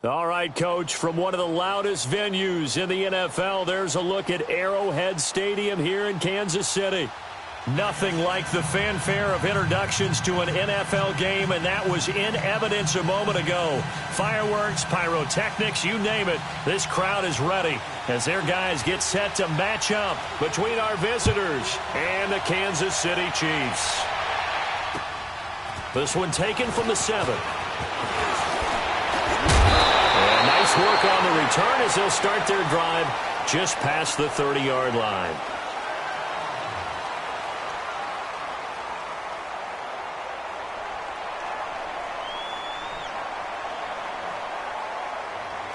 All right, Coach, from one of the loudest venues in the NFL, there's a look at Arrowhead Stadium here in Kansas City. Nothing like the fanfare of introductions to an NFL game, and that was in evidence a moment ago. Fireworks, pyrotechnics, you name it. This crowd is ready as their guys get set to match up between our visitors and the Kansas City Chiefs. This one taken from the 7. And nice work on the return as they'll start their drive just past the 30-yard line.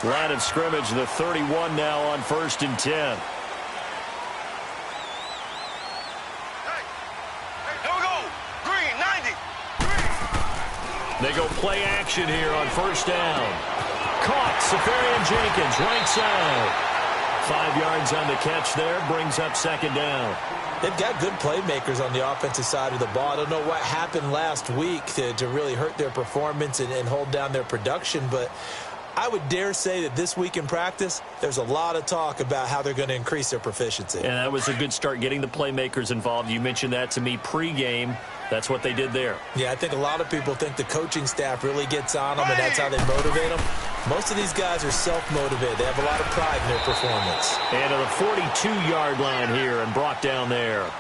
Line of scrimmage, the 31 now on 1st and 10. Here we go. Green, 90. They go play action here on 1st down. Caught, Safarian Jenkins, right side. 5 yards on the catch there, brings up 2nd down. They've got good playmakers on the offensive side of the ball. I don't know what happened last week to really hurt their performance and hold down their production, but I would dare say that this week in practice, there's a lot of talk about how they're going to increase their proficiency. And that was a good start, getting the playmakers involved. You mentioned that to me pregame. That's what they did there. Yeah, I think a lot of people think the coaching staff really gets on them, and that's how they motivate them. Most of these guys are self-motivated. They have a lot of pride in their performance. And to the 42-yard line here and brought down there.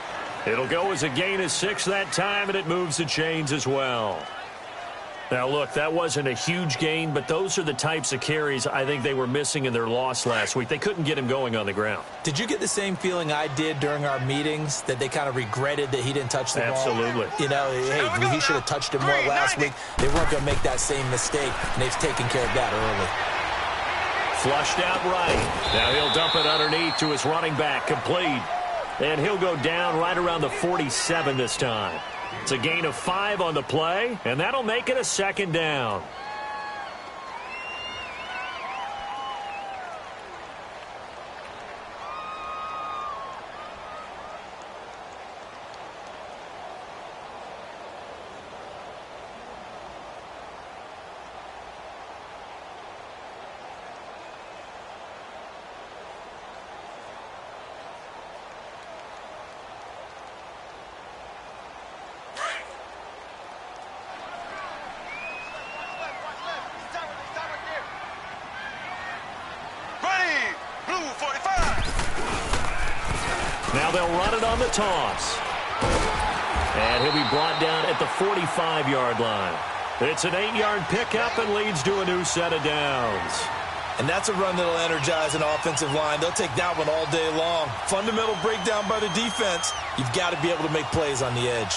It'll go as a gain of 6 that time, and it moves the chains as well. Now, look, that wasn't a huge gain, but those are the types of carries I think they were missing in their loss last week. They couldn't get him going on the ground. Did you get the same feeling I did during our meetings, that they kind of regretted that he didn't touch the ball? Absolutely. You know, hey, he should have touched it more last week. They weren't going to make that same mistake, and they've taken care of that early. Flushed out right. Now he'll dump it underneath to his running back, complete. And he'll go down right around the 47 this time. It's a gain of 5 on the play, and that'll make it a 2nd down. Now they'll run it on the toss. And he'll be brought down at the 45-yard line. It's an 8-yard pickup and leads to a new set of downs. And that's a run that'll energize an offensive line. They'll take that one all day long. Fundamental breakdown by the defense. You've got to be able to make plays on the edge.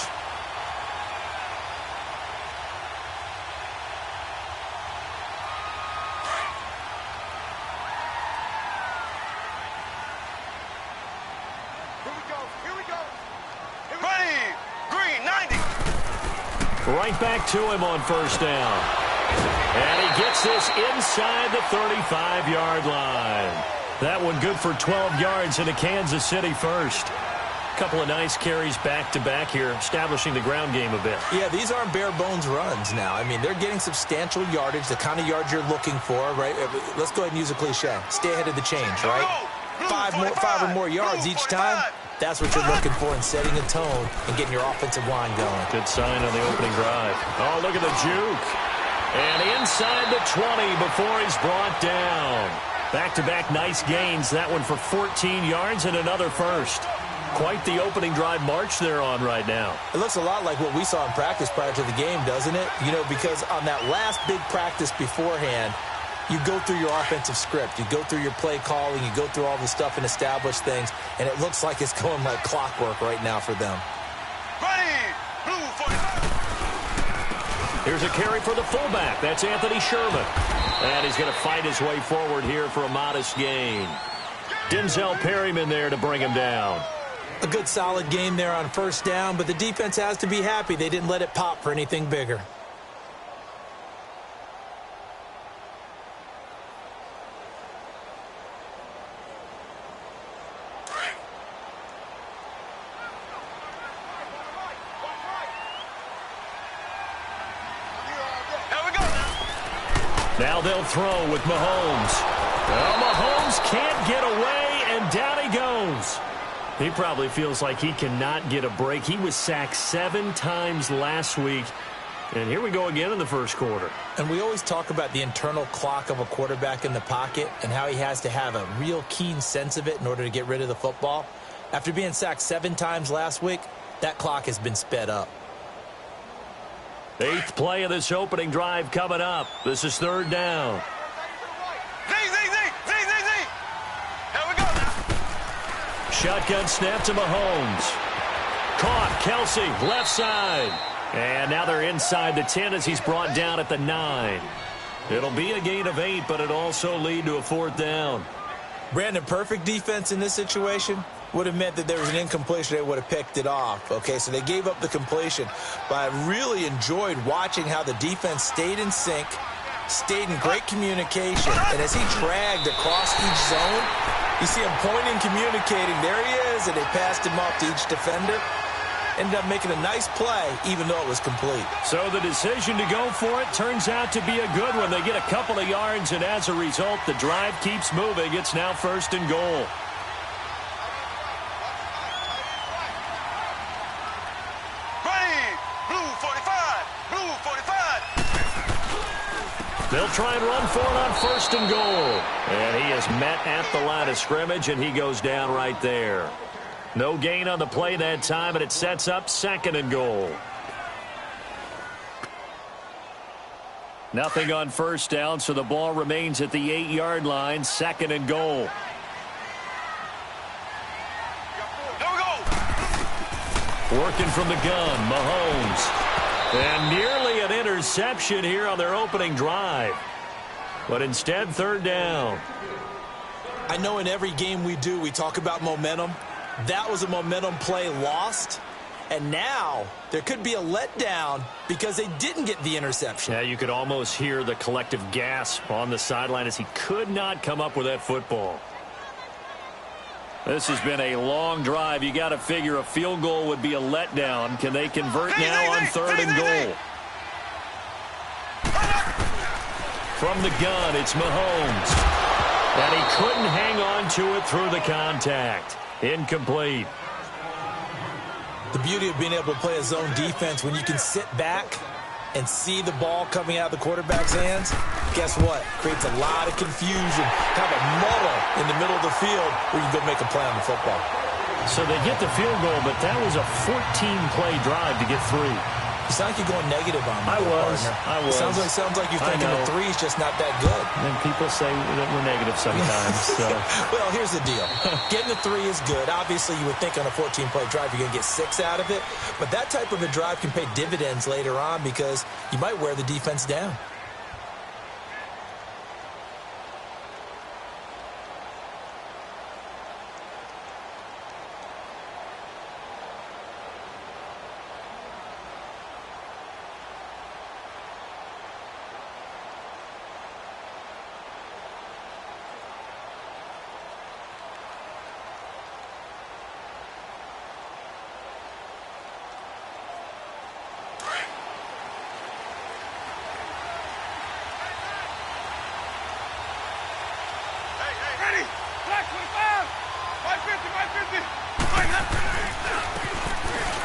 Right back to him on 1st down. And he gets this inside the 35-yard line. That one good for 12 yards into Kansas City first. Couple of nice carries back-to-back here, establishing the ground game a bit. Yeah, these aren't bare-bones runs now. I mean, they're getting substantial yardage, the kind of yards you're looking for, right? Let's go ahead and use a cliche. Stay ahead of the change, right? 5 or more yards each time. That's what you're looking for in setting a tone and getting your offensive line going. Good sign on the opening drive. Oh, look at the juke. And inside the 20 before he's brought down. Back-to-back nice gains. That one for 14 yards and another first. Quite the opening drive march they're on right now. It looks a lot like what we saw in practice prior to the game, doesn't it? You know, because on that last big practice beforehand, you go through your offensive script. You go through your play calling. You go through all the stuff and establish things. And it looks like it's going like clockwork right now for them. Here's a carry for the fullback. That's Anthony Sherman. And he's going to fight his way forward here for a modest gain. Denzel Perryman there to bring him down. A good solid game there on 1st down, but the defense has to be happy they didn't let it pop for anything bigger. Now they'll throw with Mahomes. Well, Mahomes can't get away, and down he goes. He probably feels like he cannot get a break. He was sacked 7 times last week. And here we go again in the first quarter. And we always talk about the internal clock of a quarterback in the pocket and how he has to have a real keen sense of it in order to get rid of the football. After being sacked 7 times last week, that clock has been sped up. 8th play of this opening drive coming up. This is 3rd down. Here we go now. Shotgun snap to Mahomes. Caught. Kelsey, left side. And now they're inside the 10 as he's brought down at the 9. It'll be a gain of 8, but it'll also lead to a 4th down. Brandon, perfect defense in this situation would have meant that there was an incompletion. They would have picked it off. Okay, so they gave up the completion. But I really enjoyed watching how the defense stayed in sync, stayed in great communication. And as he dragged across each zone, you see him pointing, communicating. There he is, and they passed him off to each defender. Ended up making a nice play, even though it was complete. So the decision to go for it turns out to be a good one. They get a couple of yards, and as a result, the drive keeps moving. It's now 1st and goal. Blue 45. Blue 45. They'll try and run for it on 1st and goal. And he is met at the line of scrimmage, and he goes down right there. No gain on the play that time, and it sets up 2nd and goal. Nothing on 1st down, so the ball remains at the 8-yard line, 2nd and goal. Here we go. Working from the gun, Mahomes. And nearly an interception here on their opening drive. But instead, 3rd down. I know in every game we do, we talk about momentum. That was a momentum play lost. And now there could be a letdown because they didn't get the interception. Yeah, you could almost hear the collective gasp on the sideline as he could not come up with that football. This has been a long drive. You got to figure a field goal would be a letdown. Can they convert now on 3rd and goal? From the gun, it's Mahomes. And he couldn't hang on to it through the contact. Incomplete. The beauty of being able to play a zone defense when you can sit back and see the ball coming out of the quarterback's hands, guess what? Creates a lot of confusion. Have a muddle in the middle of the field where you can go make a play on the football. So they get the field goal, but that was a 14-play drive to get 3. You sound like you're going negative on me. I was. Sounds like you're thinking the 3 is just not that good. And people say that we're negative sometimes. So. Well, here's the deal. Getting the 3 is good. Obviously, you would think on a 14-play drive you're going to get 6 out of it. But that type of a drive can pay dividends later on because you might wear the defense down.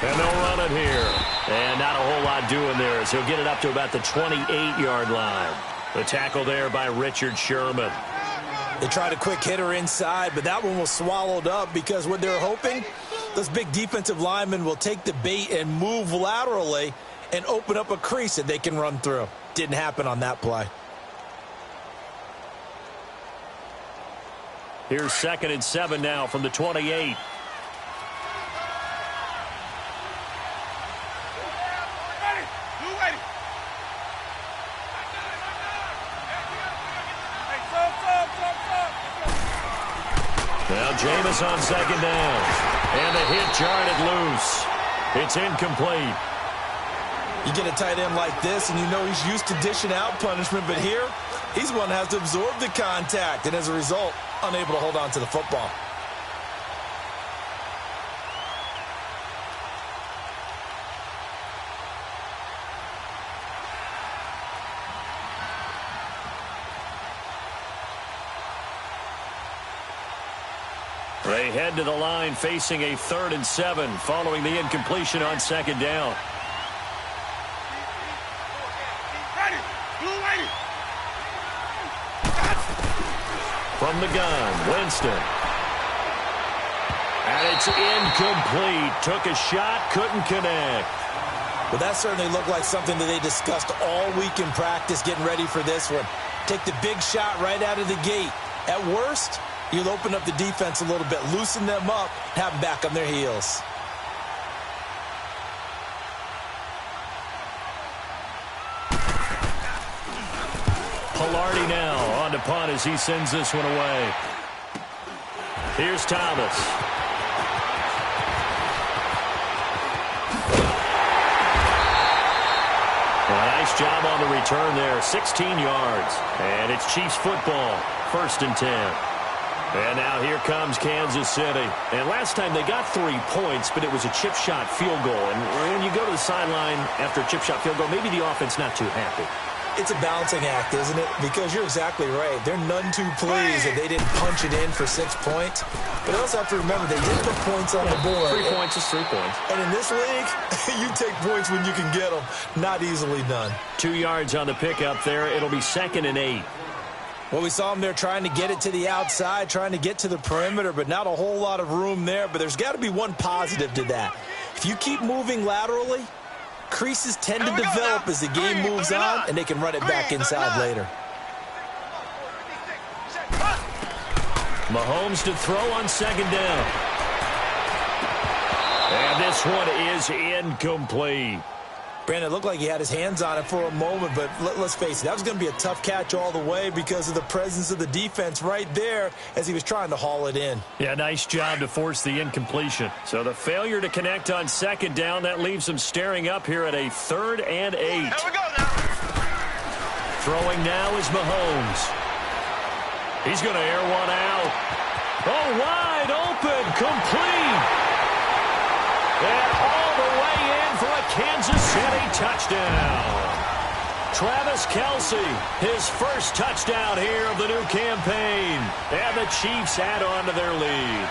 And they'll run it here. And not a whole lot doing there as he'll get it up to about the 28-yard line. The tackle there by Richard Sherman. They tried a quick hitter inside, but that one was swallowed up because what they're hoping, those big defensive linemen will take the bait and move laterally and open up a crease that they can run through. Didn't happen on that play. Here's 2nd and 7 now from the 28. Now Jameis on 2nd down. And the hit jarred loose. It's incomplete. You get a tight end like this, and you know he's used to dishing out punishment, but here, he's the one that has to absorb the contact, and as a result, unable to hold on to the football. They head to the line facing a 3rd and 7 following the incompletion on 2nd down. From the gun, Winston. And it's incomplete. Took a shot, couldn't connect. Well, that certainly looked like something that they discussed all week in practice getting ready for this one. Take the big shot right out of the gate. At worst, you'll open up the defense a little bit, loosen them up, have them back on their heels. Pilardi now on to punt as he sends this one away. Here's Thomas. Nice job on the return there. 16 yards. And it's Chiefs football. 1st and 10. And now here comes Kansas City. And last time they got 3 points, but it was a chip shot field goal. And when you go to the sideline after a chip shot field goal, maybe the offense not too happy. It's a balancing act, isn't it? Because you're exactly right. They're none too pleased that they didn't punch it in for 6 points. But I also have to remember they did put points on the board. 3 points is 3 points. And in this league, you take points when you can get them. Not easily done. 2 yards on the pickup there. It'll be 2nd and 8. Well, we saw them there trying to get it to the outside, trying to get to the perimeter, but not a whole lot of room there. But there's got to be one positive to that. If you keep moving laterally, creases tend to develop as the game moves on, and they can run it back inside later. Mahomes to throw on 2nd down. And this one is incomplete. Brandon, it looked like he had his hands on it for a moment, but let's face it, that was going to be a tough catch all the way because of the presence of the defense right there as he was trying to haul it in. Yeah, nice job to force the incompletion. So the failure to connect on 2nd down, that leaves them staring up here at a 3rd and 8. Here we go now. Throwing now is Mahomes. He's going to air one out. Oh, wide open, complete. And all the way in for a Kansas City touchdown. Travis Kelce, his first touchdown here of the new campaign. And the Chiefs add on to their lead.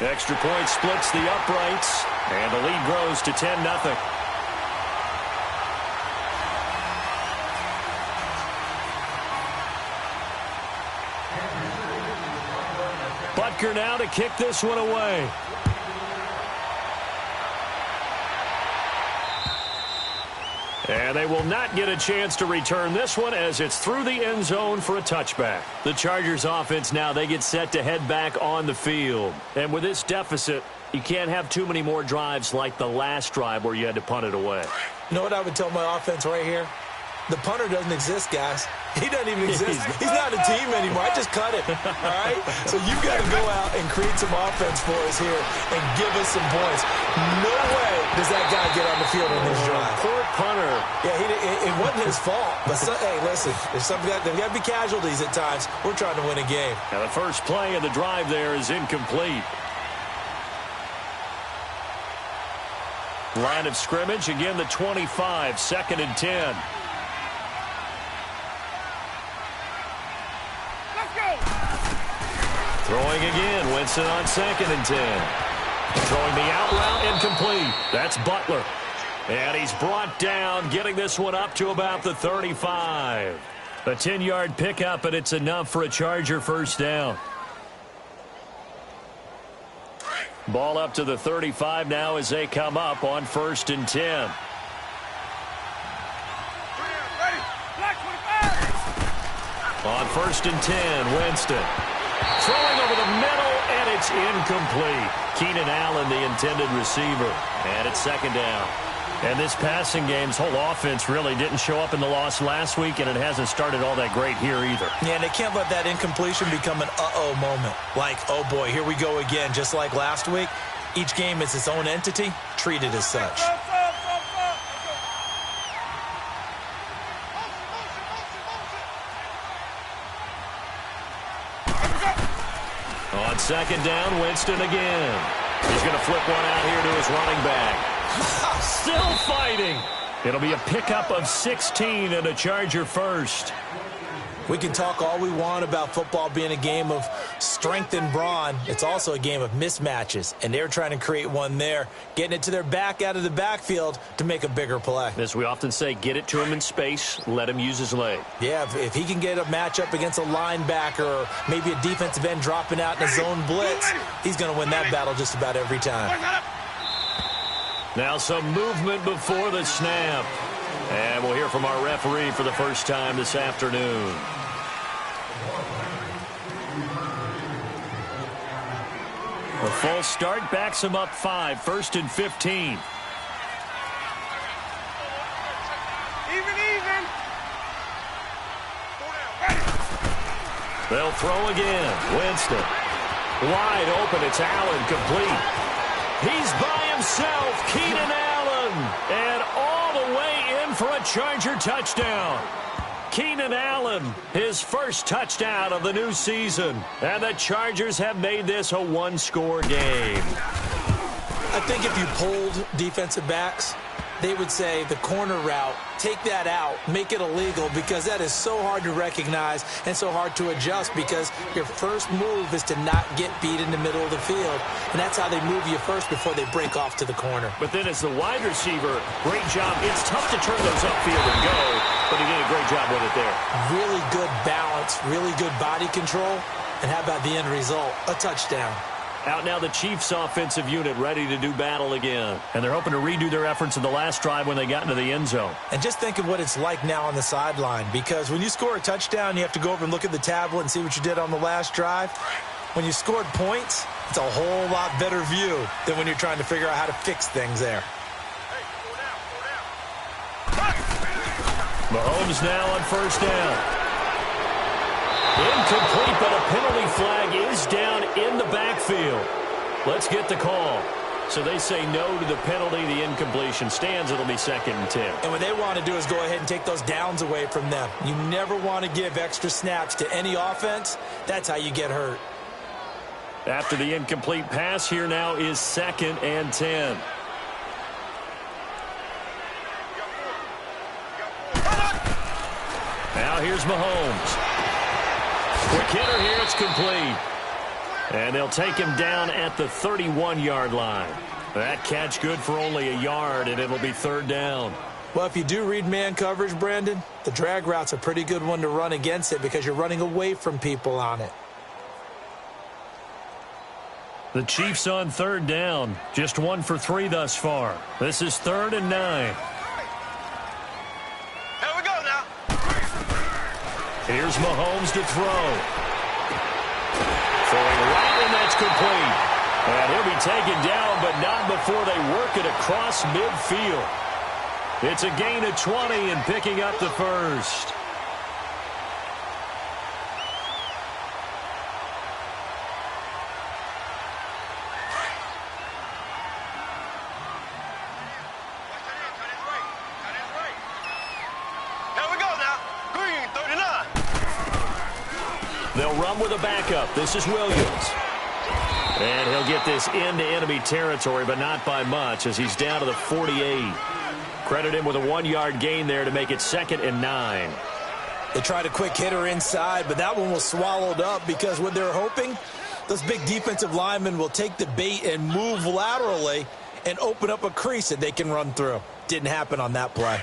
Extra point splits the uprights, and the lead grows to 10-0. Butker now to kick this one away. And they will not get a chance to return this one as it's through the end zone for a touchback. The Chargers offense now, they get set to head back on the field. And with this deficit, you can't have too many more drives like the last drive where you had to punt it away. You know what I would tell my offense right here? The punter doesn't exist, guys. He doesn't even exist. He's not a team anymore. I just cut it, all right? So you've got to go out and create some offense for us here and give us some points. No way does that guy get on the field on this drive. Poor punter. Yeah, it wasn't his fault. But, hey, listen, there's got to be casualties at times. We're trying to win a game. Now the first play of the drive there is incomplete. Line of scrimmage, again the 25, 2nd and 10. Throwing again, Winston on 2nd and 10. Throwing the out route, incomplete. That's Butler. And he's brought down, getting this one up to about the 35. A 10-yard pickup, and it's enough for a Charger first down. Ball up to the 35 now as they come up on 1st and 10. On 1st and 10, Winston. Throwing over the middle, and it's incomplete. Keenan Allen, the intended receiver. And it's 2nd down. And this passing game's whole offense really didn't show up in the loss last week, and it hasn't started all that great here either. Yeah, and they can't let that incompletion become an uh-oh moment. Like, oh boy, here we go again, just like last week. Each game is its own entity, treated as such. On 2nd down, Winston again. He's going to flip one out here to his running back. Still fighting. It'll be a pickup of 16 and a Charger first. We can talk all we want about football being a game of strength and brawn. It's also a game of mismatches, and they're trying to create one there, getting it to their back out of the backfield to make a bigger play. As we often say, get it to him in space, let him use his leg. Yeah, if he can get a matchup against a linebacker or maybe a defensive end dropping out in a zone blitz, he's going to win that battle just about every time. Now some movement before the snap. And we'll hear from our referee for the first time this afternoon. A full start backs him up 5, 1st and 15. Even. They'll throw again. Winston. Wide open. It's Allen, complete. He's by himself. Keenan Allen. And all the way in for a Charger touchdown. Keenan Allen, his first touchdown of the new season. And the Chargers have made this a one-score game. I think if you polled defensive backs, they would say the corner route, take that out, make it illegal, because that is so hard to recognize and so hard to adjust, because your first move is to not get beat in the middle of the field. And that's how they move you first before they break off to the corner. But then as the wide receiver, great job. It's tough to turn those upfield and go, but he did a great job with it there. Really good balance, really good body control. And how about the end result? A touchdown. Out now the Chiefs offensive unit ready to do battle again. And they're hoping to redo their efforts in the last drive when they got into the end zone. And just think of what it's like now on the sideline, because when you score a touchdown, you have to go over and look at the tablet and see what you did on the last drive. When you scored points, it's a whole lot better view than when you're trying to figure out how to fix things there. Mahomes now on first down. Incomplete, but a penalty flag is down in the backfield. Let's get the call. So they say no to the penalty. The incompletion stands. It'll be 2nd and 10. And what they want to do is go ahead and take those downs away from them. You never want to give extra snaps to any offense. That's how you get hurt. After the incomplete pass, here now is 2nd and 10. Now here's Mahomes. Quick hitter here, it's complete. And they'll take him down at the 31-yard line. That catch good for only a yard, and it'll be 3rd down. Well, if you do read man coverage, Brandon, the drag route's a pretty good one to run against it because you're running away from people on it. The Chiefs on 3rd down. Just 1 for 3 thus far. This is 3rd and 9. Here's Mahomes to throw. Throwing right, and that's complete. And he'll be taken down, but not before they work it across midfield. It's a gain of 20 and picking up the first. They'll run with a backup. This is Williams. And he'll get this into enemy territory, but not by much, as he's down to the 48. Credit him with a 1-yard gain there to make it 2nd and 9. They tried a quick hitter inside, but that one was swallowed up because what they're hoping, those big defensive linemen will take the bait and move laterally and open up a crease that they can run through. Didn't happen on that play.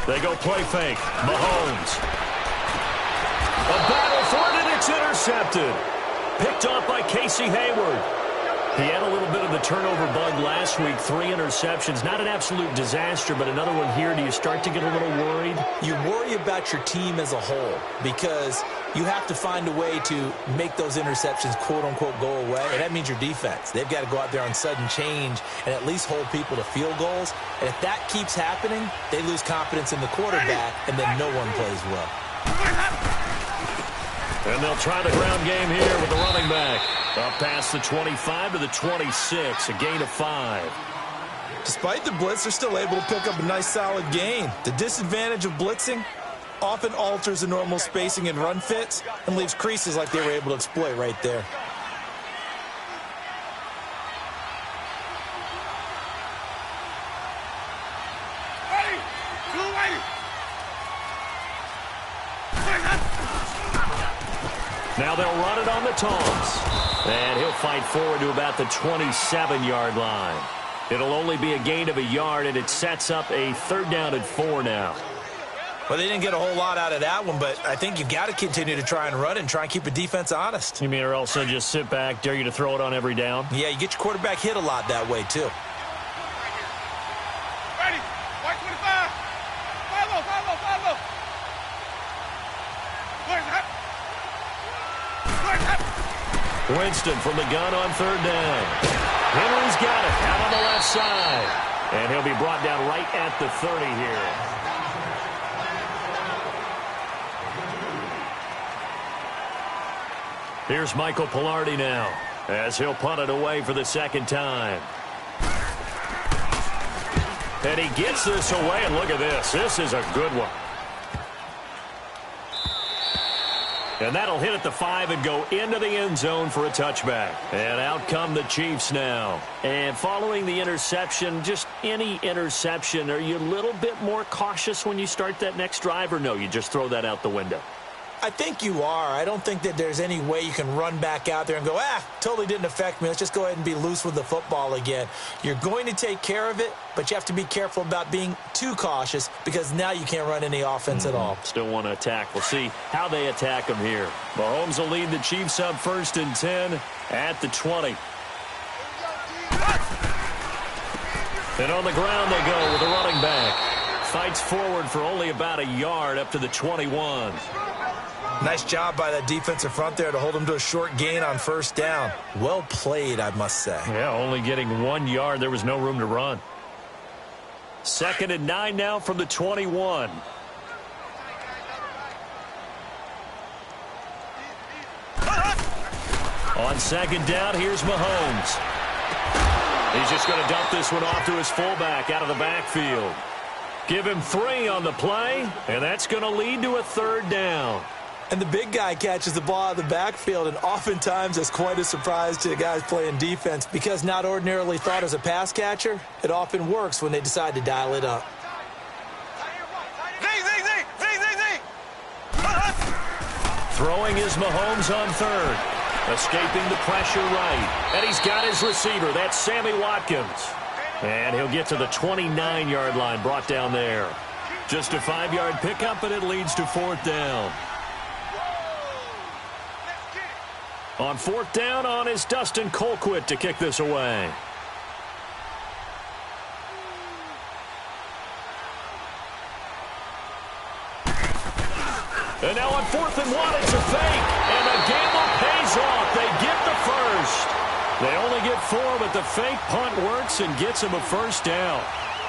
They go play fake. Mahomes. A battle for it, and it's intercepted. Picked off by Casey Hayward. He had a little bit of the turnover bug last week. 3 interceptions. Not an absolute disaster, but another one here. Do you start to get a little worried? You worry about your team as a whole because you have to find a way to make those interceptions, quote-unquote, go away. And that means your defense. They've got to go out there on sudden change and at least hold people to field goals. And if that keeps happening, they lose confidence in the quarterback, and then no one plays well. And they'll try the ground game here with the running back. Up past the 25 to the 26, a gain of 5. Despite the blitz, they're still able to pick up a nice, solid gain. The disadvantage of blitzing often alters the normal spacing and run fits and leaves creases like they were able to exploit right there. Now they'll run it on the toss. And he'll fight forward to about the 27-yard line. It'll only be a gain of a yard, and it sets up a 3rd down and 4 now. Well, they didn't get a whole lot out of that one, but I think you've got to continue to try and run and try and keep the defense honest. You mean or else just sit back, dare you to throw it on every down? Yeah, you get your quarterback hit a lot that way, too. Ready. White 25. Follow. Where's that? Winston from the gun on 3rd down. Henry's got it out on the left side. And he'll be brought down right at the 30 here. Here's Michael Pilardi now as he'll punt it away for the 2nd time. And he gets this away, and look at this. This is a good one. And that'll hit at the 5 and go into the end zone for a touchback. And out come the Chiefs now. And following the interception, just any interception, are you a little bit more cautious when you start that next drive, or no, you just throw that out the window? I think you are. I don't think that there's any way you can run back out there and go, totally didn't affect me. Let's just go ahead and be loose with the football again. You're going to take care of it, but you have to be careful about being too cautious because now you can't run any offense at all. Still want to attack. We'll see how they attack them here. Mahomes will lead the Chiefs up 1st and 10 at the 20. And on the ground they go with a running back. Fights forward for only about a yard up to the 21. Nice job by that defensive front there to hold him to a short gain on 1st down. Well played, I must say. Yeah, only getting 1 yard. There was no room to run. 2nd and 9 now from the 21. On 2nd down, here's Mahomes. He's just going to dump this one off to his fullback out of the backfield. Give him 3 on the play, and that's going to lead to a 3rd down. And the big guy catches the ball out of the backfield, and oftentimes that's quite a surprise to the guys playing defense because not ordinarily thought as a pass catcher, it often works when they decide to dial it up. Throwing is Mahomes on 3rd. Escaping the pressure right. And he's got his receiver. That's Sammy Watkins. And he'll get to the 29-yard line, brought down there. Just a 5-yard pickup, and it leads to 4th down. On 4th down, on is Dustin Colquitt to kick this away. And now on 4th and 1, it's a fake. And the gamble pays off. They get the first. They only get 4, but the fake punt works and gets them a 1st down.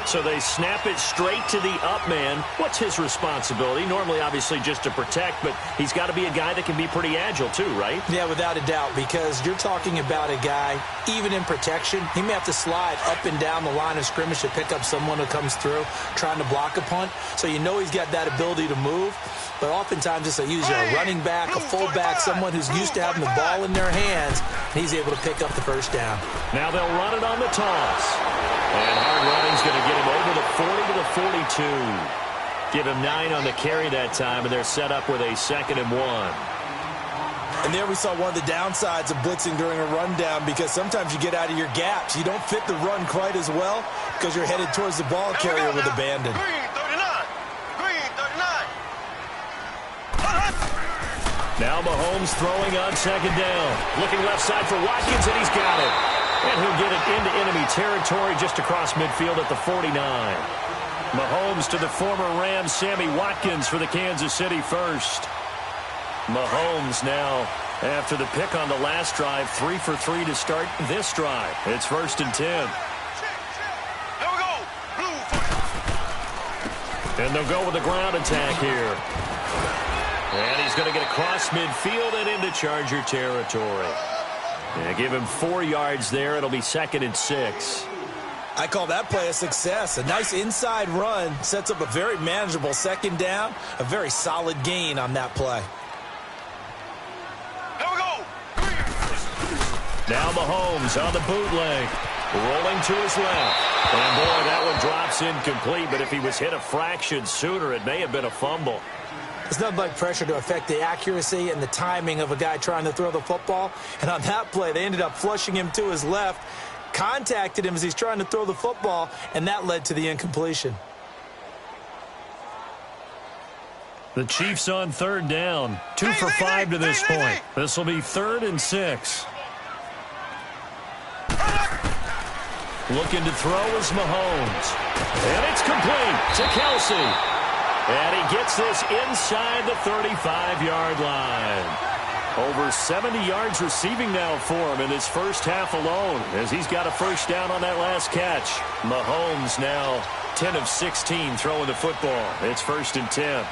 So they snap it straight to the up man. What's his responsibility? Normally, obviously, just to protect, but he's got to be a guy that can be pretty agile too, right? Yeah, without a doubt, because you're talking about a guy, even in protection, he may have to slide up and down the line of scrimmage to pick up someone who comes through trying to block a punt. So you know he's got that ability to move. But oftentimes it's usually a running back, a fullback, someone who's used to having the ball in their hands, and he's able to pick up the 1st down. Now they'll run it on the toss. And hard running's going to get him over the 40 to the 42. Give him 9 on the carry that time, and they're set up with a 2nd and 1. And there we saw one of the downsides of blitzing during a rundown because sometimes you get out of your gaps. You don't fit the run quite as well because you're headed towards the ball carrier with abandon. Now Mahomes throwing on 2nd down. Looking left side for Watkins, and he's got it. And he'll get it into enemy territory just across midfield at the 49. Mahomes to the former Rams, Sammy Watkins for the Kansas City first. Mahomes now, after the pick on the last drive, 3 for 3 to start this drive. It's 1st and 10. Here we go. Blue. And they'll go with the ground attack here. And he's going to get across midfield and into Charger territory. Yeah, give him 4 yards there. It'll be 2nd and 6. I call that play a success. A nice inside run sets up a very manageable 2nd down. A very solid gain on that play. Here we go. Now Mahomes on the bootleg. Rolling to his left. And boy, that one drops incomplete. But if he was hit a fraction sooner, it may have been a fumble. It's nothing like pressure to affect the accuracy and the timing of a guy trying to throw the football. And on that play, they ended up flushing him to his left, contacted him as he's trying to throw the football, and that led to the incompletion. The Chiefs on third down. 2 for 5 to this point. This will be 3rd and 6. Looking to throw is Mahomes. And it's complete to Kelsey. And he gets this inside the 35-yard line. Over 70 yards receiving now for him in his first half alone, as he's got a first down on that last catch. Mahomes now 10 of 16 throwing the football. It's 1st and 10.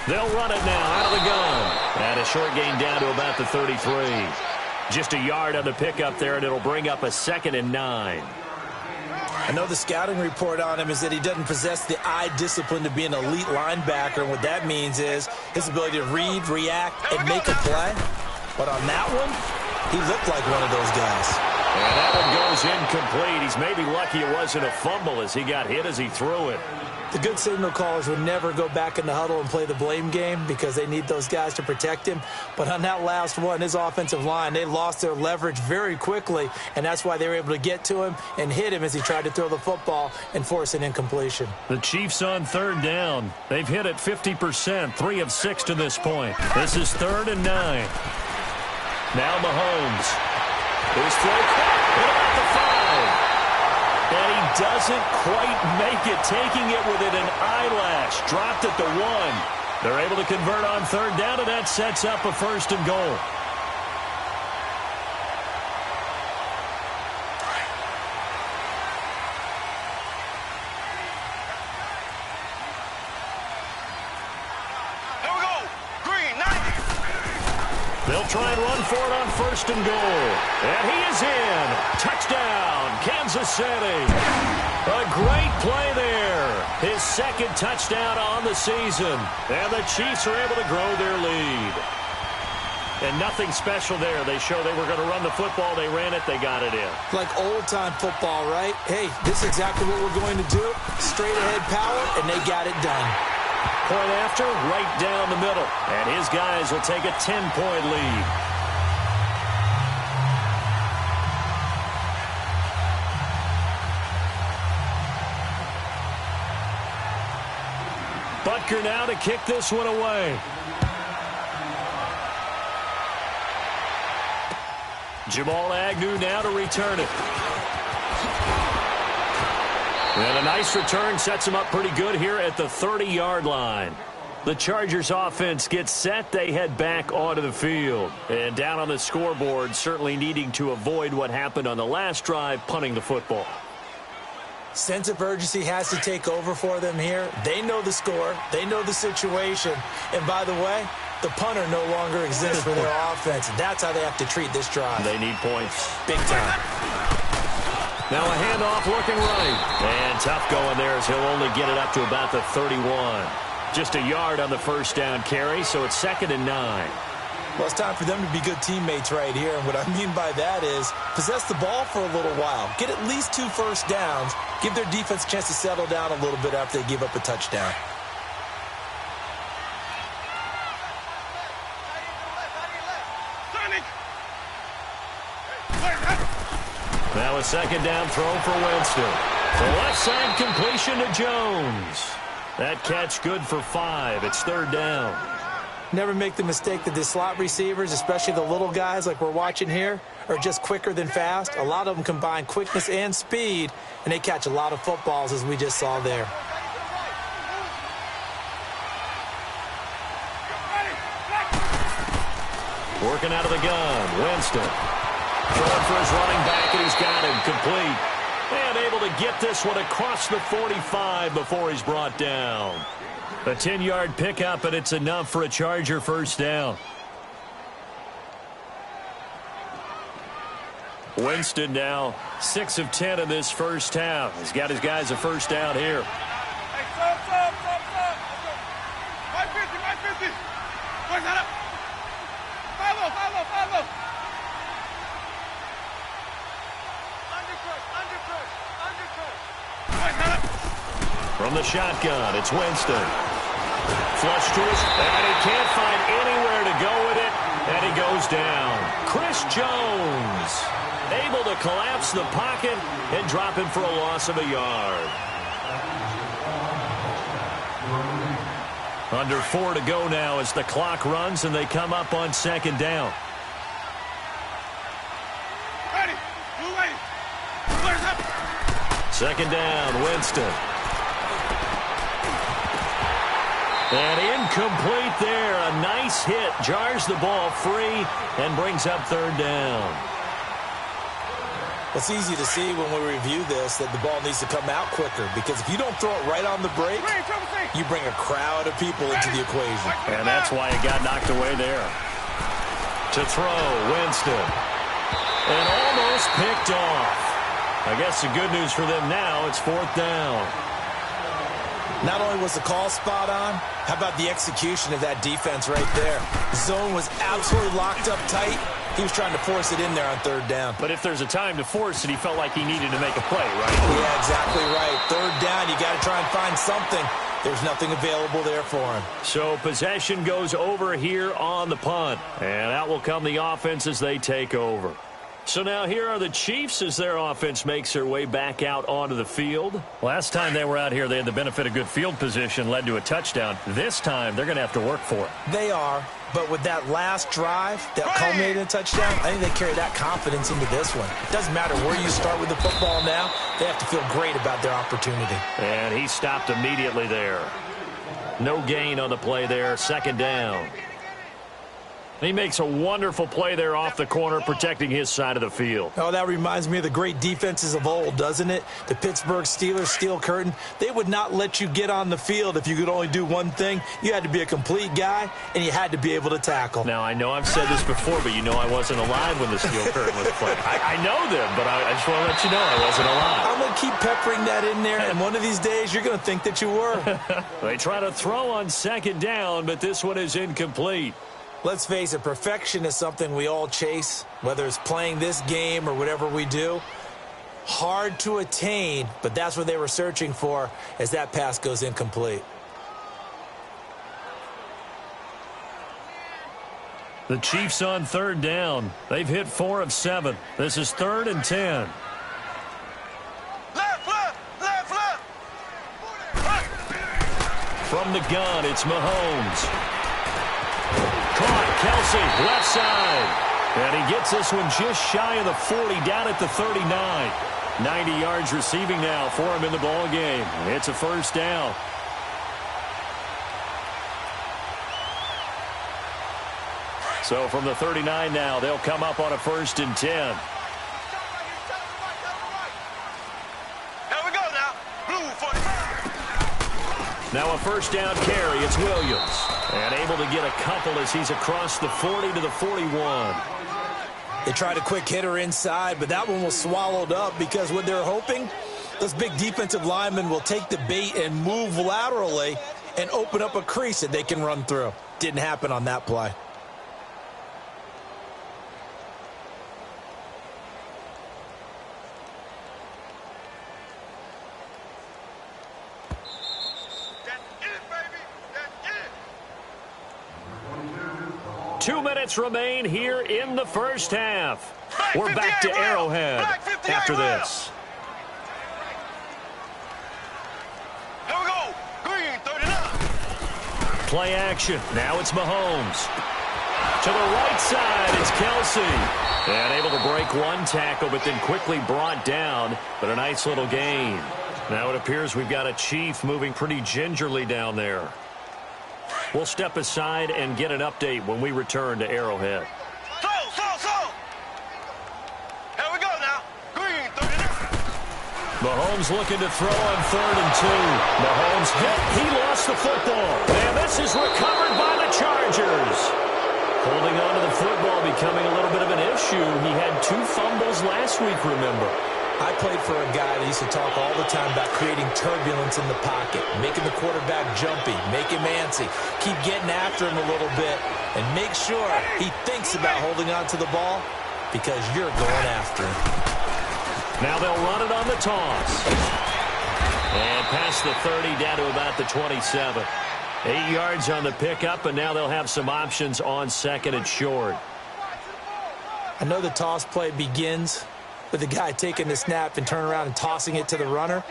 They'll run it now out of the gun. And a short gain down to about the 33. Just a yard on the pickup there, and it'll bring up a 2nd and 9. I know the scouting report on him is that he doesn't possess the eye discipline to be an elite linebacker. And what that means is his ability to read, react, and make a play. But on that one, he looked like one of those guys. And that one goes incomplete. He's maybe lucky it wasn't a fumble as he got hit as he threw it. The good signal callers would never go back in the huddle and play the blame game because they need those guys to protect him. But on that last one, his offensive line, they lost their leverage very quickly, and that's why they were able to get to him and hit him as he tried to throw the football and force an incompletion. The Chiefs on third down. They've hit it 50%, 3 of 6 to this point. This is 3rd and 9. Now Mahomes. His throw caught at about the 5. And he doesn't quite make it, taking it within an eyelash. Dropped at the 1. They're able to convert on third down, and that sets up a 1st and goal. Here we go. Green, 90. They'll try and run for it on 1st and goal. And he is in. Touchdown, Kansas City. A great play there. His 2nd touchdown on the season. And the Chiefs are able to grow their lead. And nothing special there. They show they were going to run the football. They ran it. They got it in. Like old-time football, right? Hey, this is exactly what we're going to do. Straight-ahead power, and they got it done. Point after, right down the middle. And his guys will take a 10-point lead. Butker now to kick this one away. Jamal Agnew now to return it. And a nice return sets him up pretty good here at the 30-yard line. The Chargers offense gets set. They head back onto the field. And down on the scoreboard, certainly needing to avoid what happened on the last drive, punting the football. Sense of urgency has to take over for them here. They know the score. They know the situation. And by the way, the punter no longer exists for their offense. That's how they have to treat this drive. They need points. Big time. Now a handoff looking right. And tough going there as he'll only get it up to about the 31. Just a yard on the first down carry, so it's 2nd and 9. Well, it's time for them to be good teammates right here. And what I mean by that is possess the ball for a little while. Get at least 2 first downs. Give their defense a chance to settle down a little bit after they give up a touchdown. Now a 2nd down throw for Winston. The left side completion to Jones. That catch good for 5. It's 3rd down. Never make the mistake that the slot receivers, especially the little guys like we're watching here, are just quicker than fast. A lot of them combine quickness and speed, and they catch a lot of footballs, as we just saw there. Working out of the gun, Winston. Throwing for his running back, and he's got him complete. And able to get this one across the 45 before he's brought down. A 10-yard pickup, and it's enough for a Charger first down. Winston now 6 of 10 in this first half. He's got his guys a first down here. Hey, stop. 550. Where's that up? Follow. Undercut. Where's that up? From the shotgun, it's Winston. Flush to his, and he can't find anywhere to go with it, and he goes down. Chris Jones able to collapse the pocket and drop him for a loss of a yard. Under 4 to go now as the clock runs, and they come up on second down. Ready. Move ready. Flares up. Second down, Winston. And incomplete there. A nice hit. Jars the ball free and brings up third down. It's easy to see when we review this that the ball needs to come out quicker, because if you don't throw it right on the break, you bring a crowd of people into the equation. And that's why it got knocked away there. To throw, Winston. And almost picked off. I guess the good news for them now, it's fourth down. Not only was the call spot on, how about the execution of that defense right there? The zone was absolutely locked up tight. He was trying to force it in there on third down. But if there's a time to force it, he felt like he needed to make a play, right? Yeah, exactly right. Third down, you got to try and find something. There's nothing available there for him. So possession goes over here on the punt. And out will come the offense as they take over. So now here are the Chiefs as their offense makes their way back out onto the field. Last time they were out here, they had the benefit of good field position, led to a touchdown. This time, they're going to have to work for it. They are, but with that last drive that culminated in a touchdown, I think they carry that confidence into this one. It doesn't matter where you start with the football now. They have to feel great about their opportunity. And he stopped immediately there. No gain on the play there, second down. He makes a wonderful play there off the corner, protecting his side of the field. Oh, that reminds me of the great defenses of old, doesn't it? The Pittsburgh Steelers, Steel Curtain. They would not let you get on the field if you could only do one thing. You had to be a complete guy, and you had to be able to tackle. Now, I know I've said this before, but you know I wasn't alive when the Steel Curtain was played. I know them, but I just want to let you know I wasn't alive. I'm going to keep peppering that in there, and one of these days you're going to think that you were. They try to throw on second down, but this one is incomplete. Let's face it, perfection is something we all chase, whether it's playing this game or whatever we do. Hard to attain, but that's what they were searching for as that pass goes incomplete. The Chiefs on third down. They've hit 4 of 7. This is 3rd and 10. Left. From the gun, it's Mahomes. Caught, Kelsey, left side. And he gets this one just shy of the 40, down at the 39. 90 yards receiving now for him in the ball game. It's a first down. So from the 39 now, they'll come up on a 1st and 10. Here we go now. Blue for Now a first down carry. It's Williams. And able to get a couple as he's across the 40 to the 41. They tried a quick hitter inside, but that one was swallowed up because what they're hoping, those big defensive linemen will take the bait and move laterally and open up a crease that they can run through. Didn't happen on that play. That's it, baby. That's it. 2 minutes remain here in the first half. We're back to Arrowhead after this. Here we go. Green, 39. Play action. Now it's Mahomes. To the right side, it's Kelsey. And able to break one tackle, but then quickly brought down. But a nice little gain. Now it appears we've got a Chief moving pretty gingerly down there. We'll step aside and get an update when we return to Arrowhead. So. Here we go now. Green, 39. Mahomes looking to throw on 3rd and 2. Mahomes hit. He lost the football. And this is recovered by the Chargers. Holding on to the football becoming a little bit of an issue. He had 2 fumbles last week, remember. I played for a guy that used to talk all the time about creating turbulence in the pocket, making the quarterback jumpy, make him antsy, keep getting after him a little bit, and make sure he thinks about holding on to the ball because you're going after him. Now they'll run it on the toss. And past the 30 down to about the 27. 8 yards on the pickup, and now they'll have some options on second and short. I know the toss play begins with the guy taking the snap and turning around and tossing it to the runner.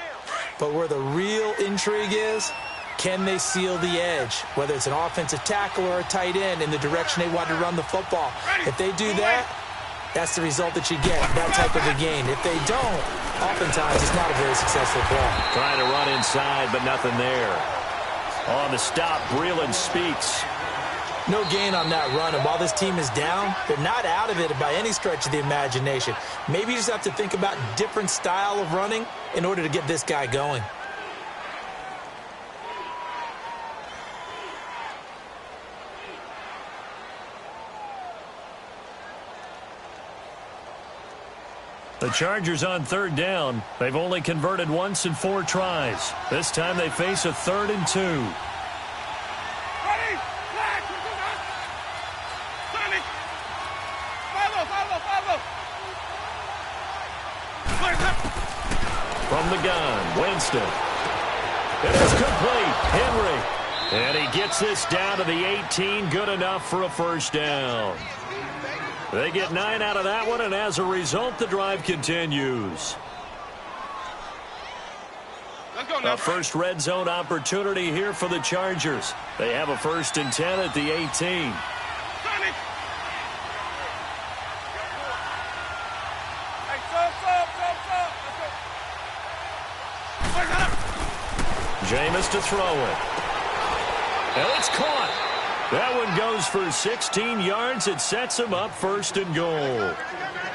But where the real intrigue is, can they seal the edge, whether it's an offensive tackle or a tight end in the direction they want to run the football? If they do that, that's the result that you get, that type of a game. If they don't, oftentimes it's not a very successful play. Trying to run inside, but nothing there. On the stop, Breeland speaks. No gain on that run, and while this team is down, they're not out of it by any stretch of the imagination. Maybe you just have to think about different style of running in order to get this guy going. The Chargers on third down. They've only converted once in 4 tries. This time they face a 3rd and 2. From the gun, Winston. It is complete. Henry. And he gets this down to the 18. Good enough for a first down. They get 9 out of that one, and as a result, the drive continues. A first red zone opportunity here for the Chargers. They have a 1st and 10 at the 18. Jameis to throw it. And it's caught. That one goes for 16 yards. It sets him up 1st and goal.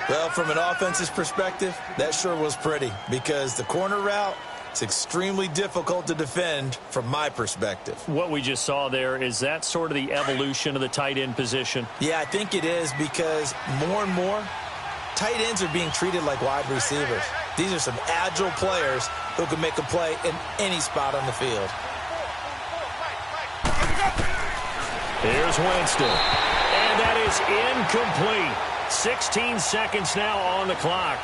Well, from an offense's perspective, that sure was pretty because the corner route, it's extremely difficult to defend from my perspective. What we just saw there, is that sort of the evolution of the tight end position? Yeah, I think it is because more and more, tight ends are being treated like wide receivers. These are some agile players who can make a play in any spot on the field. Here's Winston. And that is incomplete. 16 seconds now on the clock.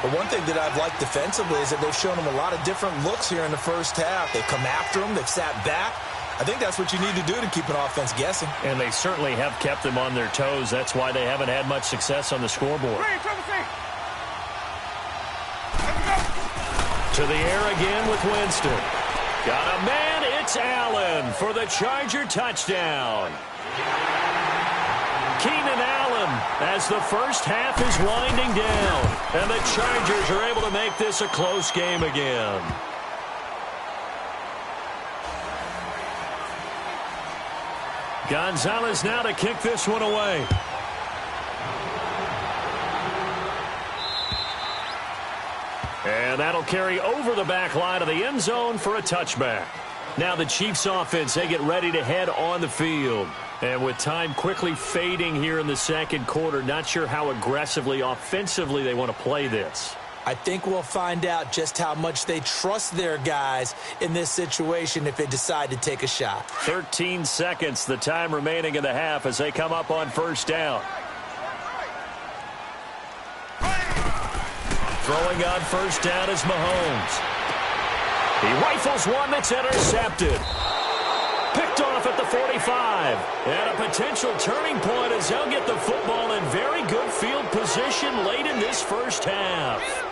But one thing that I've liked defensively is that they've shown them a lot of different looks here in the first half. They've come after them. They've sat back. I think that's what you need to do to keep an offense guessing. And they certainly have kept them on their toes. That's why they haven't had much success on the scoreboard. To the air again with Winston. Got a man, it's Allen for the Charger touchdown. Keenan Allen as the first half is winding down. And the Chargers are able to make this a close game again. Gonzalez now to kick this one away. And that'll carry over the back line of the end zone for a touchback. Now the Chiefs offense, they get ready to head on the field. And with time quickly fading here in the second quarter, not sure how aggressively, offensively they want to play this. I think we'll find out just how much they trust their guys in this situation if they decide to take a shot. 13 seconds, the time remaining in the half as they come up on first down. Throwing on first down is Mahomes. He rifles one that's intercepted. Picked off at the 45. And a potential turning point as they'll get the football in very good field position late in this first half.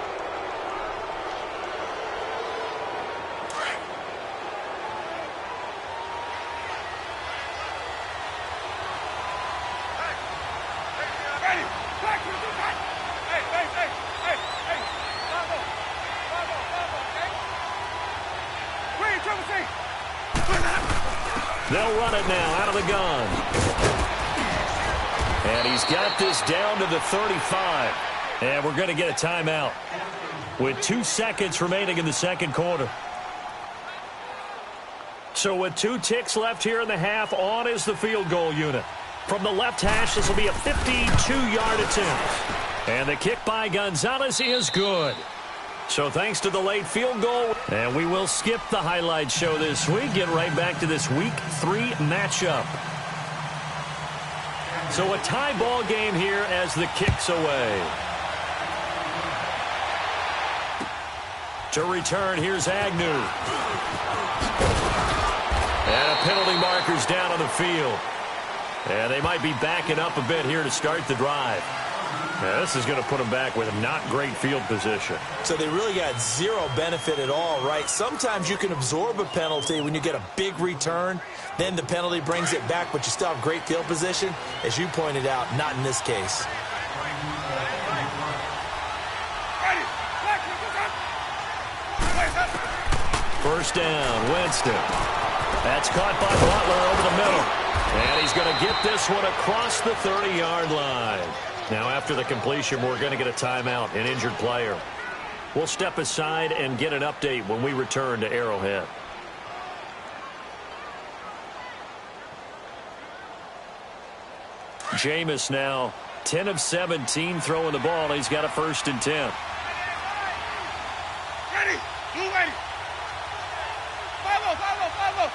They'll run it now out of the gun. And he's got this down to the 35. And we're going to get a timeout with 2 seconds remaining in the second quarter. So with 2 ticks left here in the half, on is the field goal unit. From the left hash, this will be a 52-yard attempt. And the kick by Gonzalez is good. So thanks to the late field goal, and we will skip the highlight show this week. Get right back to this Week 3 matchup. So a tie ball game here as the kick's away. To return, here's Agnew. And a penalty marker's down on the field. And they might be backing up a bit here to start the drive. Now, this is going to put them back with not great field position. So they really got zero benefit at all, right? Sometimes you can absorb a penalty when you get a big return. Then the penalty brings it back, but you still have great field position. As you pointed out, not in this case. First down, Winston. That's caught by Butler over the middle. And he's going to get this one across the 30-yard line. Now, after the completion, we're going to get a timeout, an injured player. We'll step aside and get an update when we return to Arrowhead. Jameis now 10 of 17 throwing the ball. He's got a 1st and 10. Ready. Blue ready. Follow.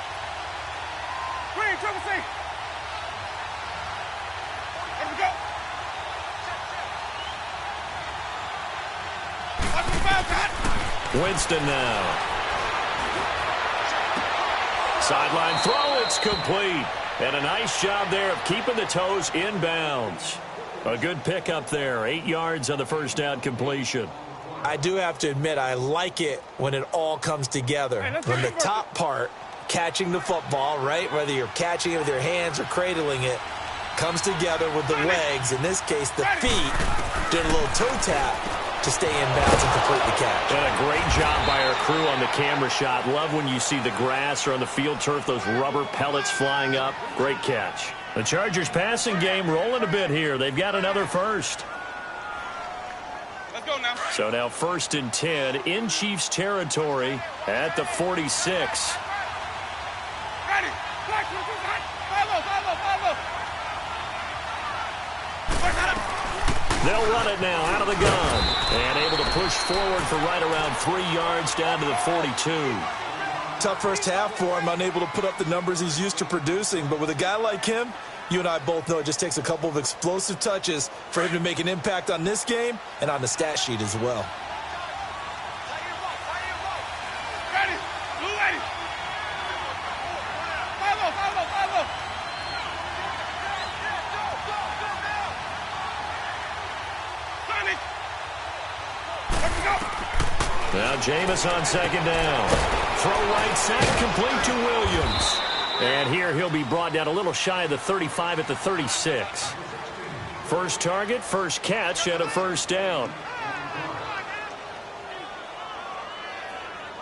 Green, triple C. Let me go. Watch the foul, Todd. Winston now. Sideline throw, it's complete. And a nice job there of keeping the toes inbounds. A good pickup there, 8 yards on the first down completion. I do have to admit, I like it when it all comes together. When the top part, catching the football, right, whether you're catching it with your hands or cradling it, comes together with the legs. In this case, the feet, did a little toe tap to stay in bounds and complete the catch. And a great job by our crew on the camera shot. Love when you see the grass or on the field turf, those rubber pellets flying up. Great catch. The Chargers passing game rolling a bit here. They've got another first. Let's go now. So now 1st and 10 in Chiefs territory at the 46. Ready. Black, follow. They'll run it now out of the gun. And able to push forward for right around 3 yards down to the 42. Tough first half for him, unable to put up the numbers he's used to producing. But with a guy like him, you and I both know it just takes a couple of explosive touches for him to make an impact on this game and on the stat sheet as well. Ready. Blue ready. Follow. Sonic. Let me go. Now Jameis on 2nd down. Throw right side, complete to Williams. And here he'll be brought down a little shy of the 35 at the 36. First target, first catch, and a 1st down.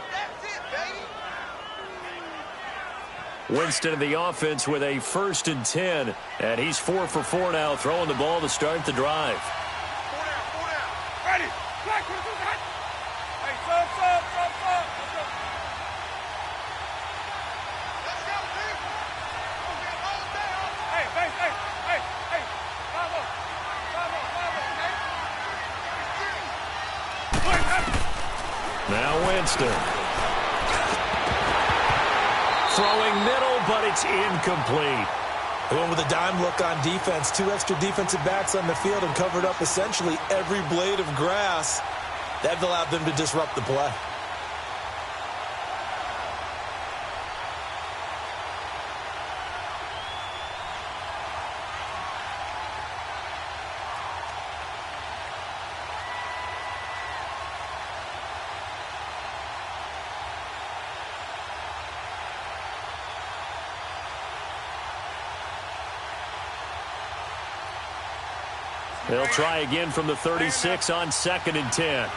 That's it, baby. Winston in the offense with a 1st and 10. And he's 4 for 4 now, throwing the ball to start the drive. 4 down. Ready. Black, hey, sub. Let's go, dude. Hold down. Hey. Follow, okay? Now Winston. Throwing middle, but it's incomplete. They went with a dime look on defense. 2 extra defensive backs on the field and covered up essentially every blade of grass. That allowed them to disrupt the play. They'll try again from the 36 on 2nd and 10.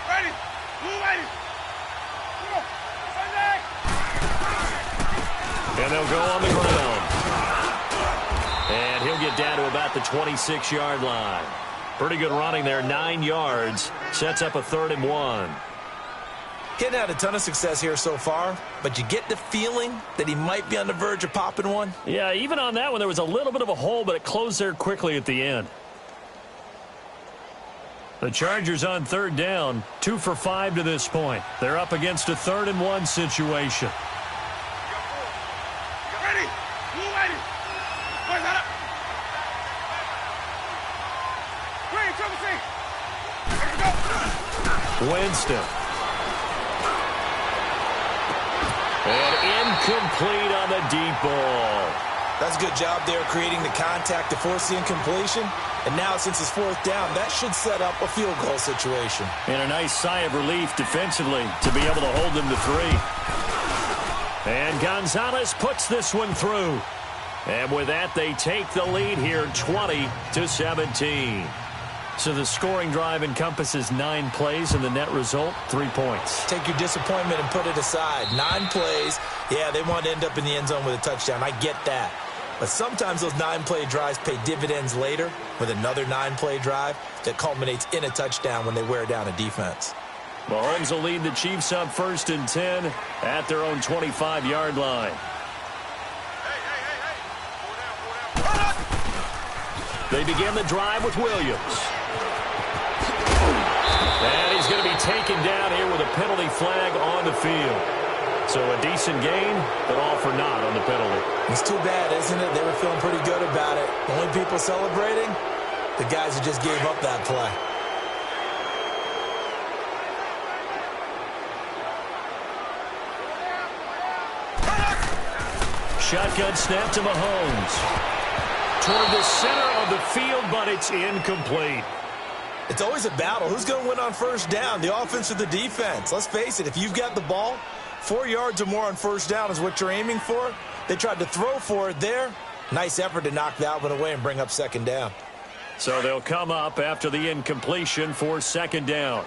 Ready. Blue ready. Come on. Sunday. And they'll go on the ground. And he'll get down to about the 26-yard line. Pretty good running there, 9 yards. Sets up a 3rd and 1. He hadn't had a ton of success here so far, but you get the feeling that he might be on the verge of popping one. Yeah, even on that one, there was a little bit of a hole, but it closed there quickly at the end. The Chargers on 3rd down, 2 for 5 to this point. They're up against a 3rd and 1 situation. Ready. Blue ready. Boys, head up. Green, triple Winston. And incomplete on the deep ball. That's a good job there creating the contact to force the incompletion. And now since it's fourth down, that should set up a field goal situation. And a nice sigh of relief defensively to be able to hold them to 3. And Gonzalez puts this one through. And with that, they take the lead here 20-17. So the scoring drive encompasses 9 plays, and the net result, 3 points. Take your disappointment and put it aside. 9 plays. Yeah, they want to end up in the end zone with a touchdown. I get that. But sometimes those 9-play drives pay dividends later with another 9-play drive that culminates in a touchdown when they wear down a defense. Mahomes will lead the Chiefs up 1st and 10 at their own 25-yard line. They begin the drive with Williams. And he's going to be taken down here with a penalty flag on the field. So a decent gain, but all for naught on the penalty. It's too bad, isn't it? They were feeling pretty good about it. Only people celebrating, the guys who just gave up that play. Shotgun snap to Mahomes. Toward the center of the field, but it's incomplete. It's always a battle. Who's going to win on first down, the offense or the defense? Let's face it, if you've got the ball, 4 yards or more on first down is what you're aiming for. They tried to throw for it there. Nice effort to knock that one away and bring up second down. So they'll come up after the incompletion for second down.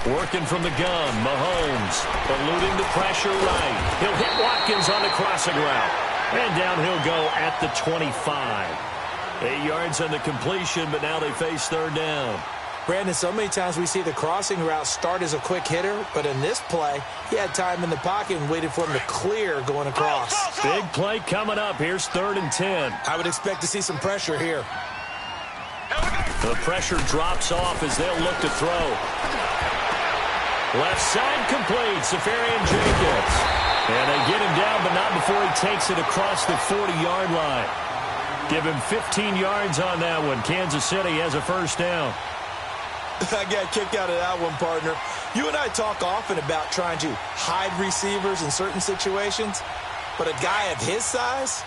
Working from the gun, Mahomes eluding the pressure right. He'll hit Watkins on the crossing route. And down he'll go at the 25. 8 yards on the completion, but now they face third down. Brandon, so many times we see the crossing route start as a quick hitter, but in this play, he had time in the pocket and waited for him to clear going across. Big play coming up. Here's 3rd and 10. I would expect to see some pressure here. The pressure drops off as they'll look to throw. Left side complete, Safarian Jenkins. And they get him down, but not before he takes it across the 40-yard line. Give him 15 yards on that one. Kansas City has a first down. I got a kick out of that one, partner. You and I talk often about trying to hide receivers in certain situations, but a guy of his size,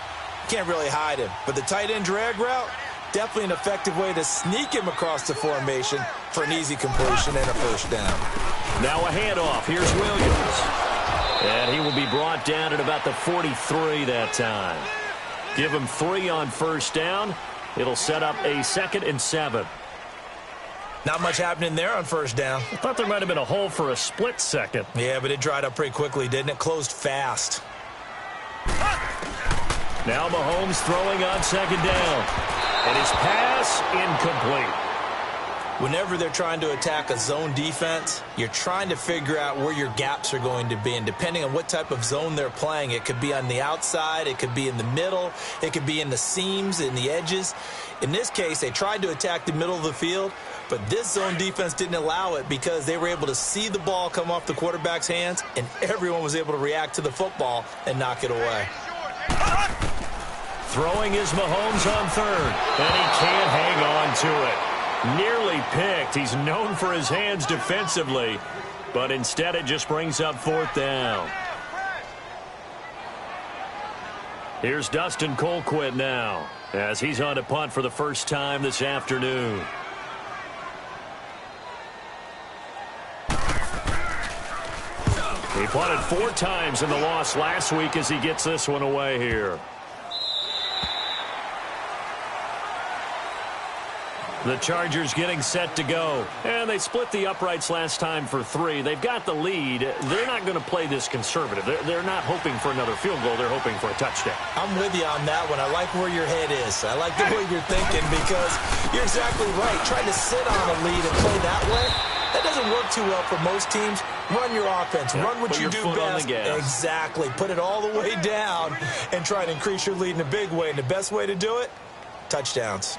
can't really hide him. But the tight end drag route, definitely an effective way to sneak him across the formation for an easy completion and a first down. Now a handoff. Here's Williams. And he will be brought down at about the 43 that time. Give him 3 on first down. It'll set up a 2nd and 7. Not much happening there on first down. I thought there might have been a hole for a split second. Yeah, but it dried up pretty quickly, didn't it? Closed fast. Now Mahomes throwing on second down. And his pass incomplete. Whenever they're trying to attack a zone defense, you're trying to figure out where your gaps are going to be. And depending on what type of zone they're playing, it could be on the outside, it could be in the middle, it could be in the seams, in the edges. In this case, they tried to attack the middle of the field, but this zone defense didn't allow it because they were able to see the ball come off the quarterback's hands, and everyone was able to react to the football and knock it away. Throwing is Mahomes on third, and he can't hang on to it. Nearly picked. He's known for his hands defensively, but instead it just brings up 4th down. Here's Dustin Colquitt now as he's on to punt for the first time this afternoon. He punted 4 times in the loss last week as he gets this one away here. The Chargers getting set to go. And they split the uprights last time for 3. They've got the lead. They're not going to play this conservative. They're not hoping for another field goal. They're hoping for a touchdown. I'm with you on that one. I like where your head is. I like the way you're thinking because you're exactly right. Trying to sit on a lead and play that way, that doesn't work too well for most teams. Run your offense. Run what you do best. Exactly. Put it all the way down and try and increase your lead in a big way. And the best way to do it, touchdowns.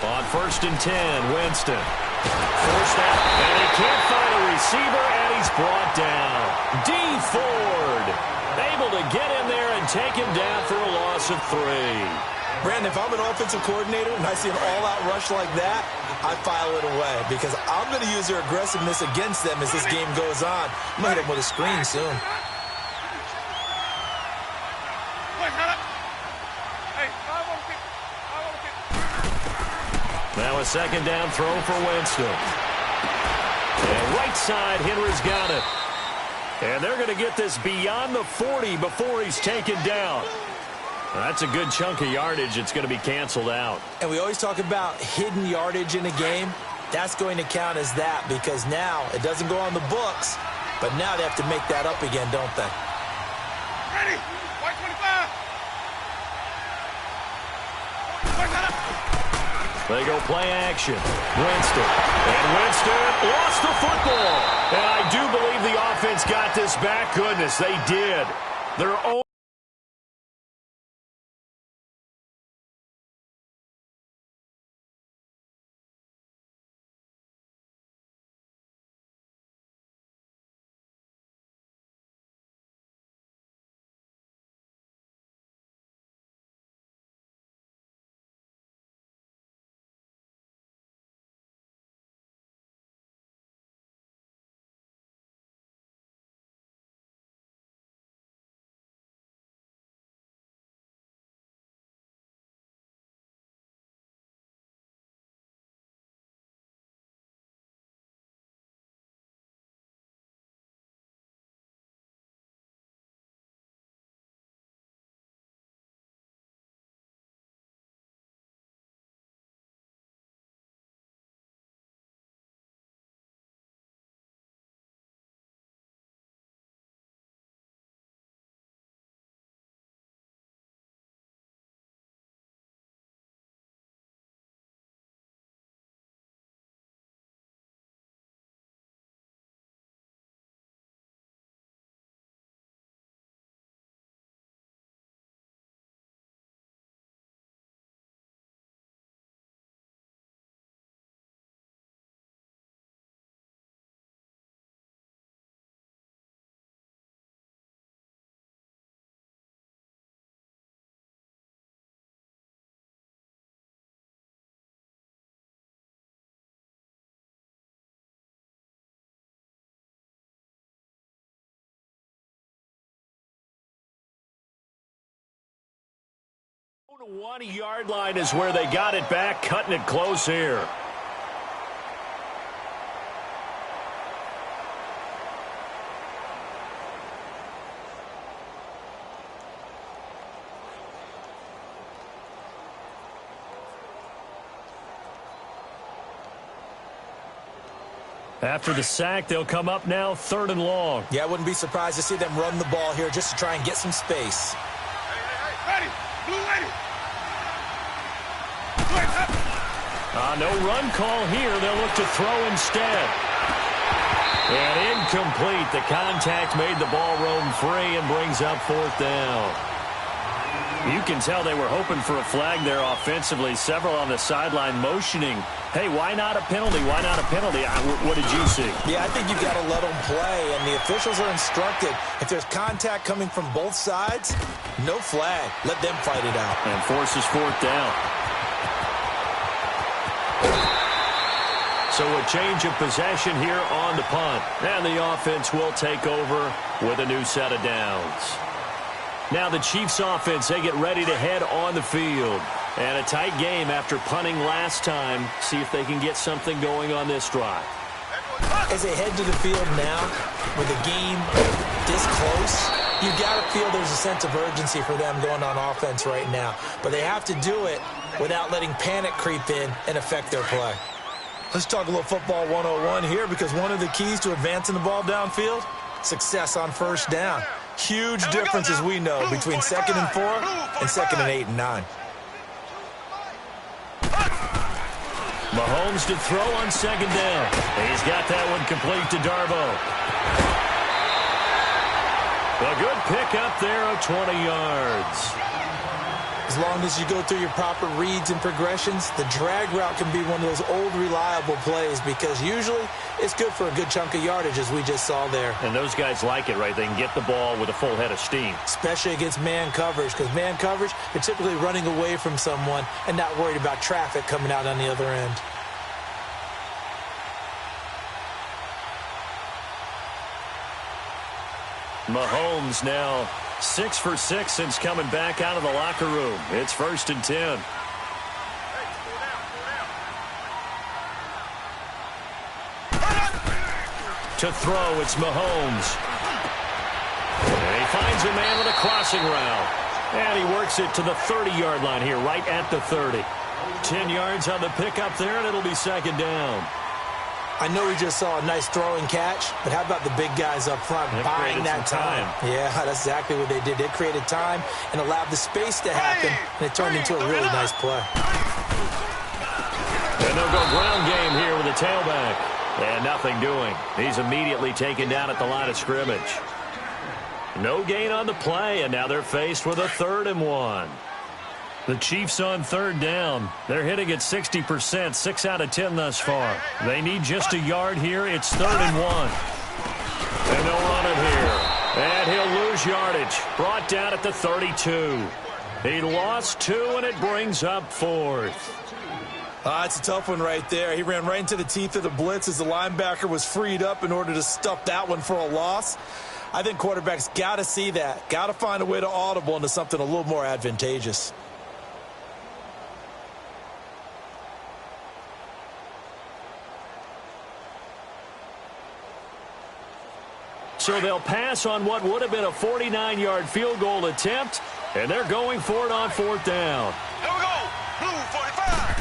On 1st and 10, Winston. Forced out, and he can't find a receiver, and he's brought down. D. Ford able to get in there and take him down for a loss of 3. Brandon, if I'm an offensive coordinator and I see an all-out rush like that, I file it away because I'm going to use their aggressiveness against them as this game goes on. I'm going to hit them with a screen soon. Now a 2nd down throw for Winston. And right side, Henry's got it. And they're going to get this beyond the 40 before he's taken down. That's a good chunk of yardage. It's going to be canceled out. And we always talk about hidden yardage in a game. That's going to count as that because now it doesn't go on the books, but now they have to make that up again, don't they? Ready? White 25. They go play action. Winston. And Winston lost the football. And I do believe the offense got this back. Goodness, they did. Their own. The 1-yard line is where they got it back, cutting it close here. After the sack, they'll come up now 3rd and long. Yeah, I wouldn't be surprised to see them run the ball here just to try and get some space. Ready? Blue ready. No run call here. They'll look to throw instead. And incomplete. The contact made the ball roam free and brings up 4th down. You can tell they were hoping for a flag there offensively. Several on the sideline motioning. Hey, why not a penalty? Why not a penalty? What did you see? Yeah, I think you've got to let them play, and the officials are instructed. If there's contact coming from both sides, no flag. Let them fight it out. And forces 4th down. So a change of possession here on the punt. And the offense will take over with a new set of downs. Now the Chiefs offense, they get ready to head on the field. And a tight game after punting last time. See if they can get something going on this drive. As they head to the field now, with the game this close, you got to feel there's a sense of urgency for them going on offense right now. But they have to do it without letting panic creep in and affect their play. Let's talk a little football 101 here, because one of the keys to advancing the ball downfield, success on 1st down. Huge difference, as we know, between 2nd and 4 and 2nd and 8 and 9. Mahomes to throw on 2nd down. He's got that one complete to Darbo. A good pickup there of 20 yards. As As long as you go through your proper reads and progressions, the drag route can be one of those old reliable plays because usually it's good for a good chunk of yardage, as we just saw there. And those guys like it, right? They can get the ball with a full head of steam. Especially against man coverage, because man coverage, they're typically running away from someone and not worried about traffic coming out on the other end. Mahomes now 6 for 6 since coming back out of the locker room. It's 1st and 10. To throw, it's Mahomes. And he finds a man with a crossing route. And he works it to the 30-yard line here, right at the 30. 10 yards on the pickup there, and it'll be 2nd down. I know we just saw a nice throwing catch, but how about the big guys up front buying that time? Yeah, that's exactly what they did. They created time and allowed the space to happen, and it turned into a really nice play. And they'll go ground game here with a tailback. And nothing doing. He's immediately taken down at the line of scrimmage. No gain on the play, and now they're faced with a 3rd and 1. The Chiefs on 3rd down. They're hitting at 60%, 6 out of 10 thus far. They need just a yard here. It's 3rd and 1. And they'll run it here. And he'll lose yardage. Brought down at the 32. He lost 2, and it brings up 4th. It's a tough one right there. He ran right into the teeth of the blitz as the linebacker was freed up in order to stuff that one for a loss. I think quarterbacks got to see that. Got to find a way to audible into something a little more advantageous. So they'll pass on what would have been a 49-yard field goal attempt, and they're going for it on 4th down. Here we go. Blue 45.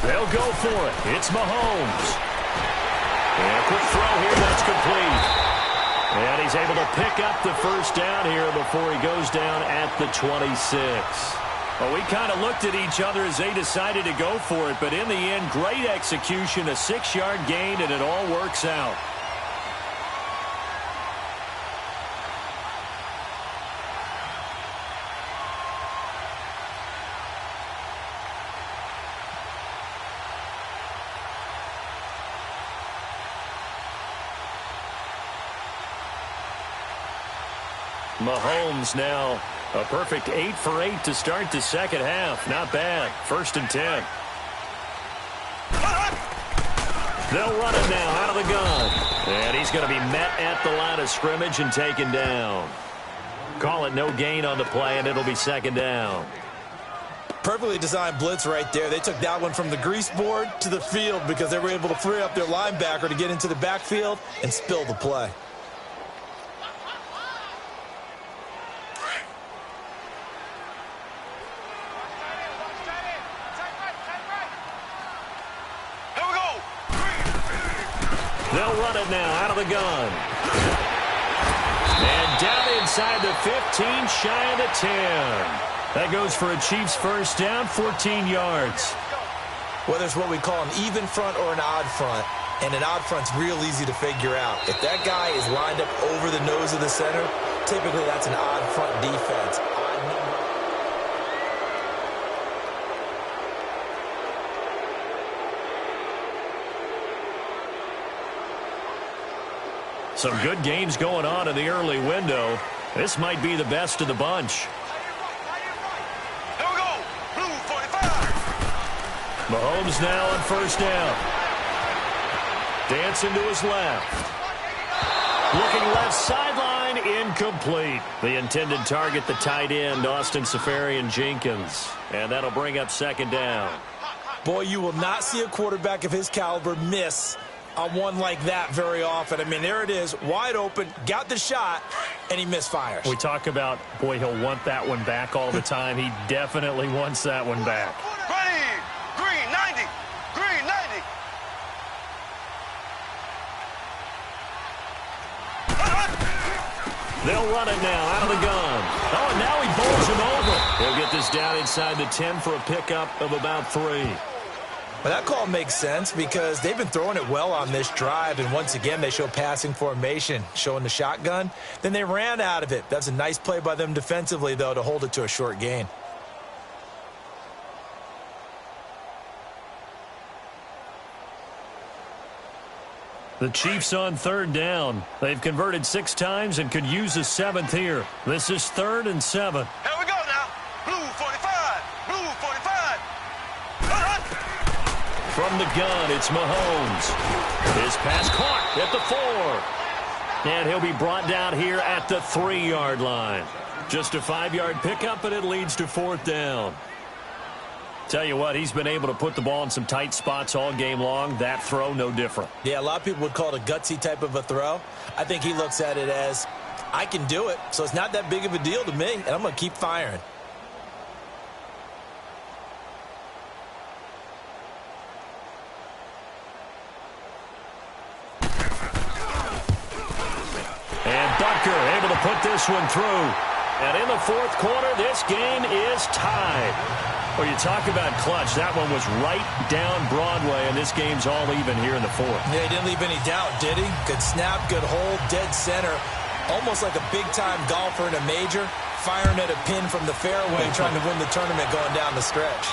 They'll go for it. It's Mahomes. And a quick throw here. That's complete. And he's able to pick up the 1st down here before he goes down at the 26. Well, we kind of looked at each other as they decided to go for it, but in the end, great execution, a 6-yard gain, and it all works out. Mahomes now a perfect 8 for 8 to start the 2nd half. Not bad. 1st and 10. They'll run it now out of the gun. And he's going to be met at the line of scrimmage and taken down. Call it no gain on the play, and it'll be 2nd down. Perfectly designed blitz right there. They took that one from the grease board to the field because they were able to free up their linebacker to get into the backfield and spill the play. They'll run it now out of the gun. And down inside the 15, shy of the 10. That goes for a Chiefs 1st down, 14 yards. Whether it's what we call an even front or an odd front, and an odd front's real easy to figure out. If that guy is lined up over the nose of the center, typically that's an odd front defense. Some good games going on in the early window. This might be the best of the bunch. Here we go. Blue 45. Mahomes now on 1st down. Dancing to his left. Looking left sideline, incomplete. The intended target, the tight end, Austin Seferian-Jenkins. And that'll bring up 2nd down. Boy, you will not see a quarterback of his caliber miss on one like that very often. I mean, there it is, wide open, got the shot, and he misfires. We talk about, boy, he'll want that one back all the time. He definitely wants that one back. Ready. Green 90. Green 90. They'll run it now out of the gun. Oh, and now he bowls him over. He'll get this down inside the 10 for a pickup of about 3. Well, that call makes sense because they've been throwing it well on this drive, and once again they show passing formation, showing the shotgun. Then they ran out of it. That's a nice play by them defensively, though, to hold it to a short gain. The Chiefs on third down. They've converted 6 times and could use a 7th here. This is 3rd and 7. Here we go now. Blue 45. Blue 45. From the gun, it's Mahomes. His pass caught at the 4. And he'll be brought down here at the 3-yard line. Just a 5-yard pickup, and it leads to 4th down. Tell you what, he's been able to put the ball in some tight spots all game long. That throw, no different. Yeah, a lot of people would call it a gutsy type of a throw. I think he looks at it as, I can do it, so it's not that big of a deal to me, and I'm going to keep firing. And Butker able to put this one through. And in the 4th quarter, this game is tied. Well, you talk about clutch. That one was right down Broadway, and this game's all even here in the 4th. Yeah, he didn't leave any doubt, did he? Good snap, good hold, dead center. Almost like a big-time golfer in a major, firing at a pin from the fairway, trying to win the tournament going down the stretch.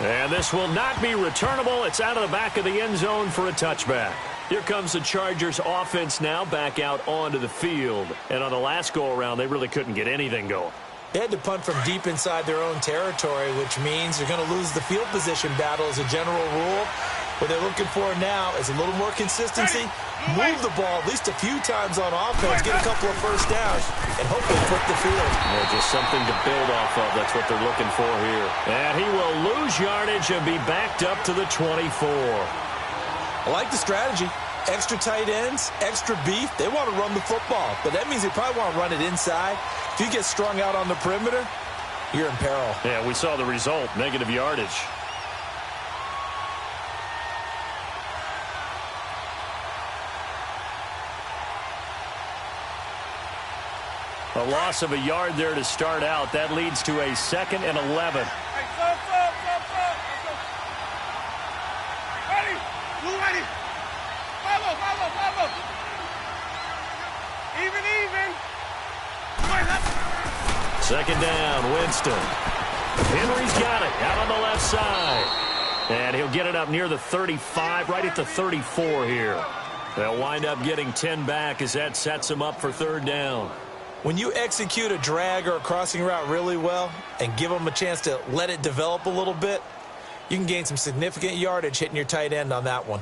And this will not be returnable. It's out of the back of the end zone for a touchback. Here comes the Chargers offense now back out onto the field. And on the last go-around, they really couldn't get anything going. They had to punt from deep inside their own territory, which means you're going to lose the field position battle as a general rule. What they're looking for now is a little more consistency, move the ball at least a few times on offense, get a couple of first downs, and hopefully flip the field. Yeah, just something to build off of. That's what they're looking for here. And he will lose yardage and be backed up to the 24. I like the strategy. Extra tight ends, extra beef. They want to run the football, but that means they probably want to run it inside. If you get strung out on the perimeter, you're in peril. Yeah, we saw the result, negative yardage. A loss of a yard there to start out. That leads to a 2nd and 11. Ready. Blue ready. Follow. Even. 2nd down, Winston. Henry's got it out on the left side. And he'll get it up near the 35, right at the 34 here. They'll wind up getting 10 back as that sets them up for 3rd down. When you execute a drag or a crossing route really well and give them a chance to let it develop a little bit, you can gain some significant yardage hitting your tight end on that one.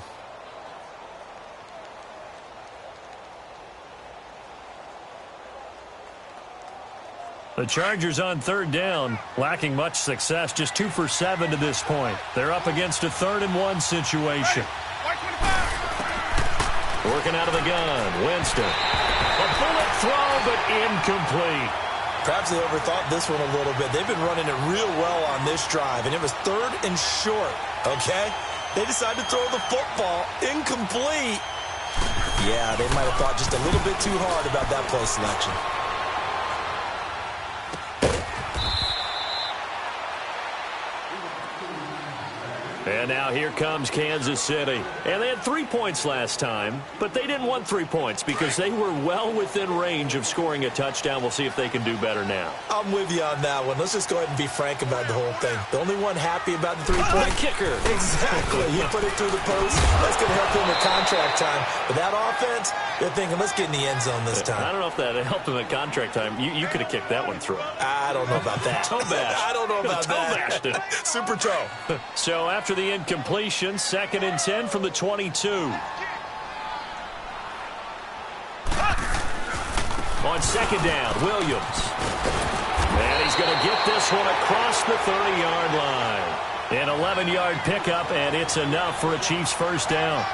The Chargers on 3rd down, lacking much success, just 2 for 7 to this point. They're up against a 3rd and 1 situation. Working out of the gun, Winston. A bullet throw, but incomplete. Perhaps they overthought this one a little bit. They've been running it real well on this drive, and it was 3rd and short, okay? They decided to throw the football incomplete. Yeah, they might have thought just a little bit too hard about that play selection. And now here comes Kansas City. And they had 3 points last time, but they didn't want 3 points because they were well within range of scoring a touchdown. We'll see if they can do better now. I'm with you on that one. Let's just go ahead and be frank about the whole thing. The only one happy about the 3-point kicker. Exactly. He put it through the post. That's going to help him at contract time. But that offense, they're thinking, let's get in the end zone this time. I don't know if that helped him at contract time. You could have kicked that one through. I don't know about that. Toe bash. I don't know about that. Toe bashed. Super toe. So after the incompletion, 2nd and 10 from the 22. On 2nd down, Williams. And he's going to get this one across the 30-yard line. An 11-yard pickup, and it's enough for a Chiefs first down.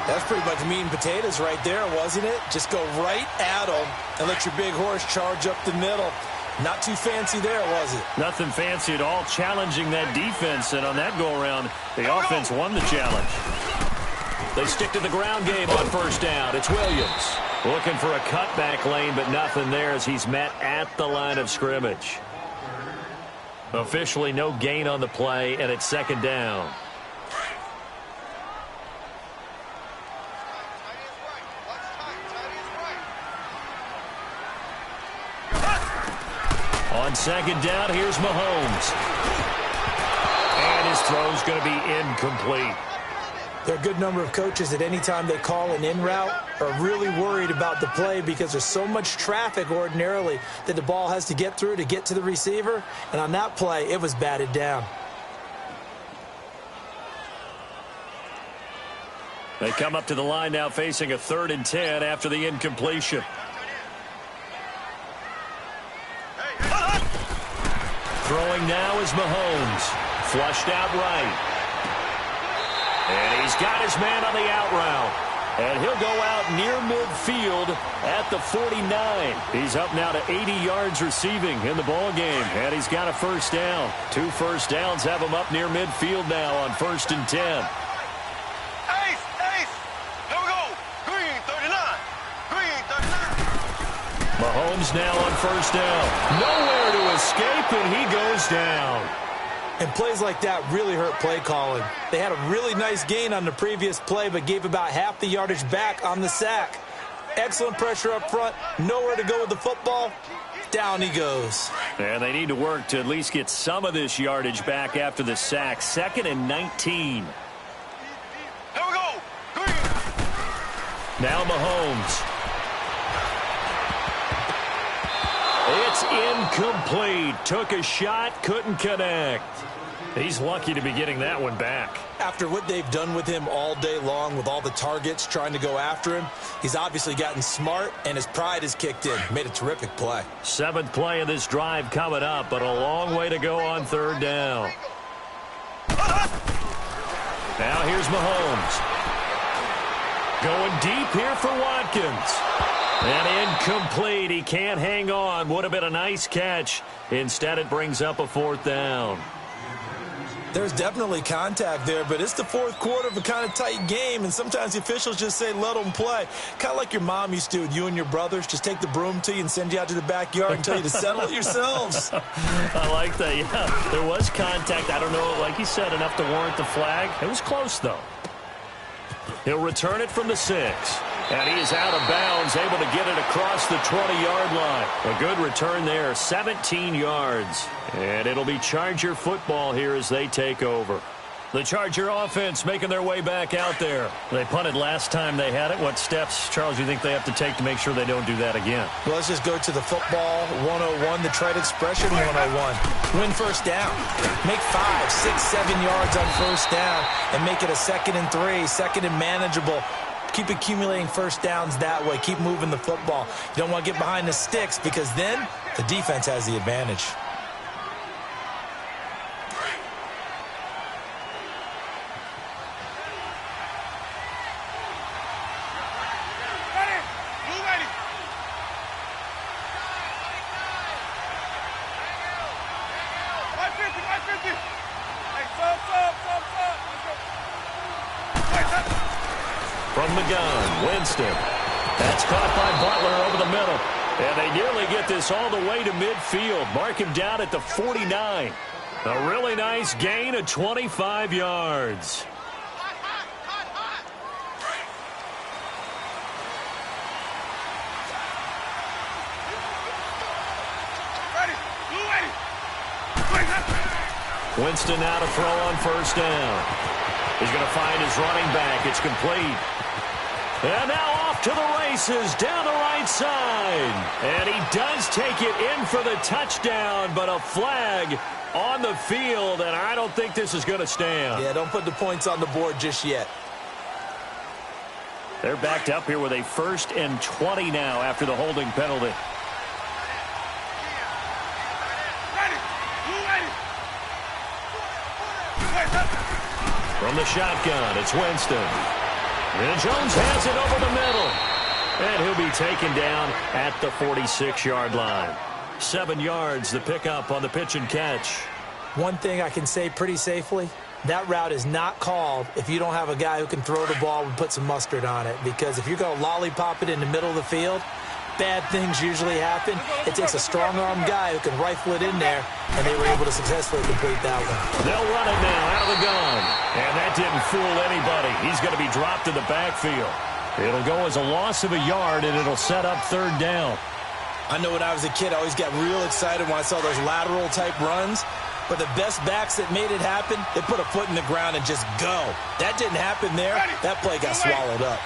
That's pretty much meat and potatoes right there, wasn't it? Just go right at them and let your big horse charge up the middle. Not too fancy there, was it? Nothing fancy at all, challenging that defense, and on that go-around, the offense won the challenge. They stick to the ground game on first down. It's Williams looking for a cutback lane, but nothing there as he's met at the line of scrimmage. Officially no gain on the play, and it's 2nd down. On 2nd down, here's Mahomes. And his throw's going to be incomplete. There are a good number of coaches that anytime they call an in route are really worried about the play because there's so much traffic ordinarily that the ball has to get through to get to the receiver. And on that play, it was batted down. They come up to the line now facing a 3rd and 10 after the incompletion. Throwing now is Mahomes. Flushed out right. And he's got his man on the out route. And he'll go out near midfield at the 49. He's up now to 80 yards receiving in the ball game. And he's got a first down. 2 first downs have him up near midfield now on 1st and 10. Ace! Here we go! Green 39! Green 39! Mahomes now on first down. Nowhere to escape, and he goes down. And plays like that really hurt play calling. They had a really nice gain on the previous play, but gave about half the yardage back on the sack. Excellent pressure up front. Nowhere to go with the football. Down he goes. And they need to work to at least get some of this yardage back after the sack. 2nd and 19. Here we go! Green! Now Mahomes. It's incomplete. Took a shot, couldn't connect. He's lucky to be getting that one back. After what they've done with him all day long with all the targets trying to go after him, he's obviously gotten smart and his pride has kicked in. Made a terrific play. 7th play of this drive coming up, but a long way to go on 3rd down. Now here's Mahomes. Going deep here for Watkins. And incomplete. He can't hang on. Would have been a nice catch. Instead, it brings up a 4th down. There's definitely contact there, but it's the 4th quarter of a kind of tight game, and sometimes the officials just say, let them play. Kind of like your mom used to with you and your brothers. Just take the broom to you and send you out to the backyard and tell you to settle it yourselves. I like that, yeah. There was contact. I don't know, like you said, enough to warrant the flag. It was close, though. He'll return it from the 6. And he is out of bounds, able to get it across the 20-yard line. A good return there, 17 yards. And it'll be Charger football here as they take over. The Charger offense making their way back out there. They punted last time they had it. What steps, Charles, do you think they have to take to make sure they don't do that again? Well, let's just go to the football 101, the trade expression 101. Win first down. Make 5, 6, 7 yards on first down and make it a 2nd and 3, 2nd and manageable. Keep accumulating first downs that way. Keep moving the football. You don't want to get behind the sticks because then the defense has the advantage. From the gun, Winston. That's caught by Butler over the middle. And they nearly get this all the way to midfield. Mark him down at the 49. A really nice gain of 25 yards. Winston now to throw on first down. He's going to find his running back. It's complete. And now off to the races down the right side. And he does take it in for the touchdown, but a flag on the field, and I don't think this is going to stand. Yeah, don't put the points on the board just yet. They're backed up here with a 1st and 20 now after the holding penalty. From the shotgun, it's Winston. And Jones has it over the middle. And he'll be taken down at the 46-yard line. 7 yards, the pickup on the pitch and catch. One thing I can say pretty safely, that route is not called if you don't have a guy who can throw the ball and put some mustard on it. Because if you're going to lollipop it in the middle of the field, bad things usually happen. It takes a strong-armed guy who can rifle it in there, and they were able to successfully complete that one. They'll run it now out of the gun. And that didn't fool anybody. He's going to be dropped in the backfield. It'll go as a loss of a yard, and it'll set up 3rd down. I know when I was a kid, I always got real excited when I saw those lateral-type runs. But the best backs that made it happen, they put a foot in the ground and just go. That didn't happen there. That play got swallowed up.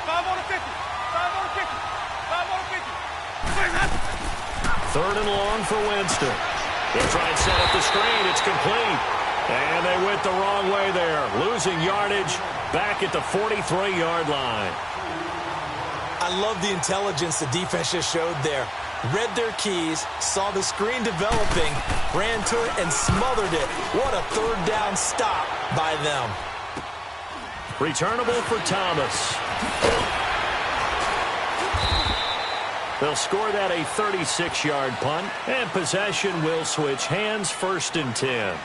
5 on the 50. 5 on the 50. 5 on the 50. Third and long for Winston. He'll try and set up the screen. It's complete. And they went the wrong way there. Losing yardage back at the 43-yard line. I love the intelligence the defense just showed there. Read their keys, saw the screen developing, ran to it, and smothered it. What a third down stop by them. Returnable for Thomas. They'll score that a 36-yard punt, and possession will switch hands, 1st and 10.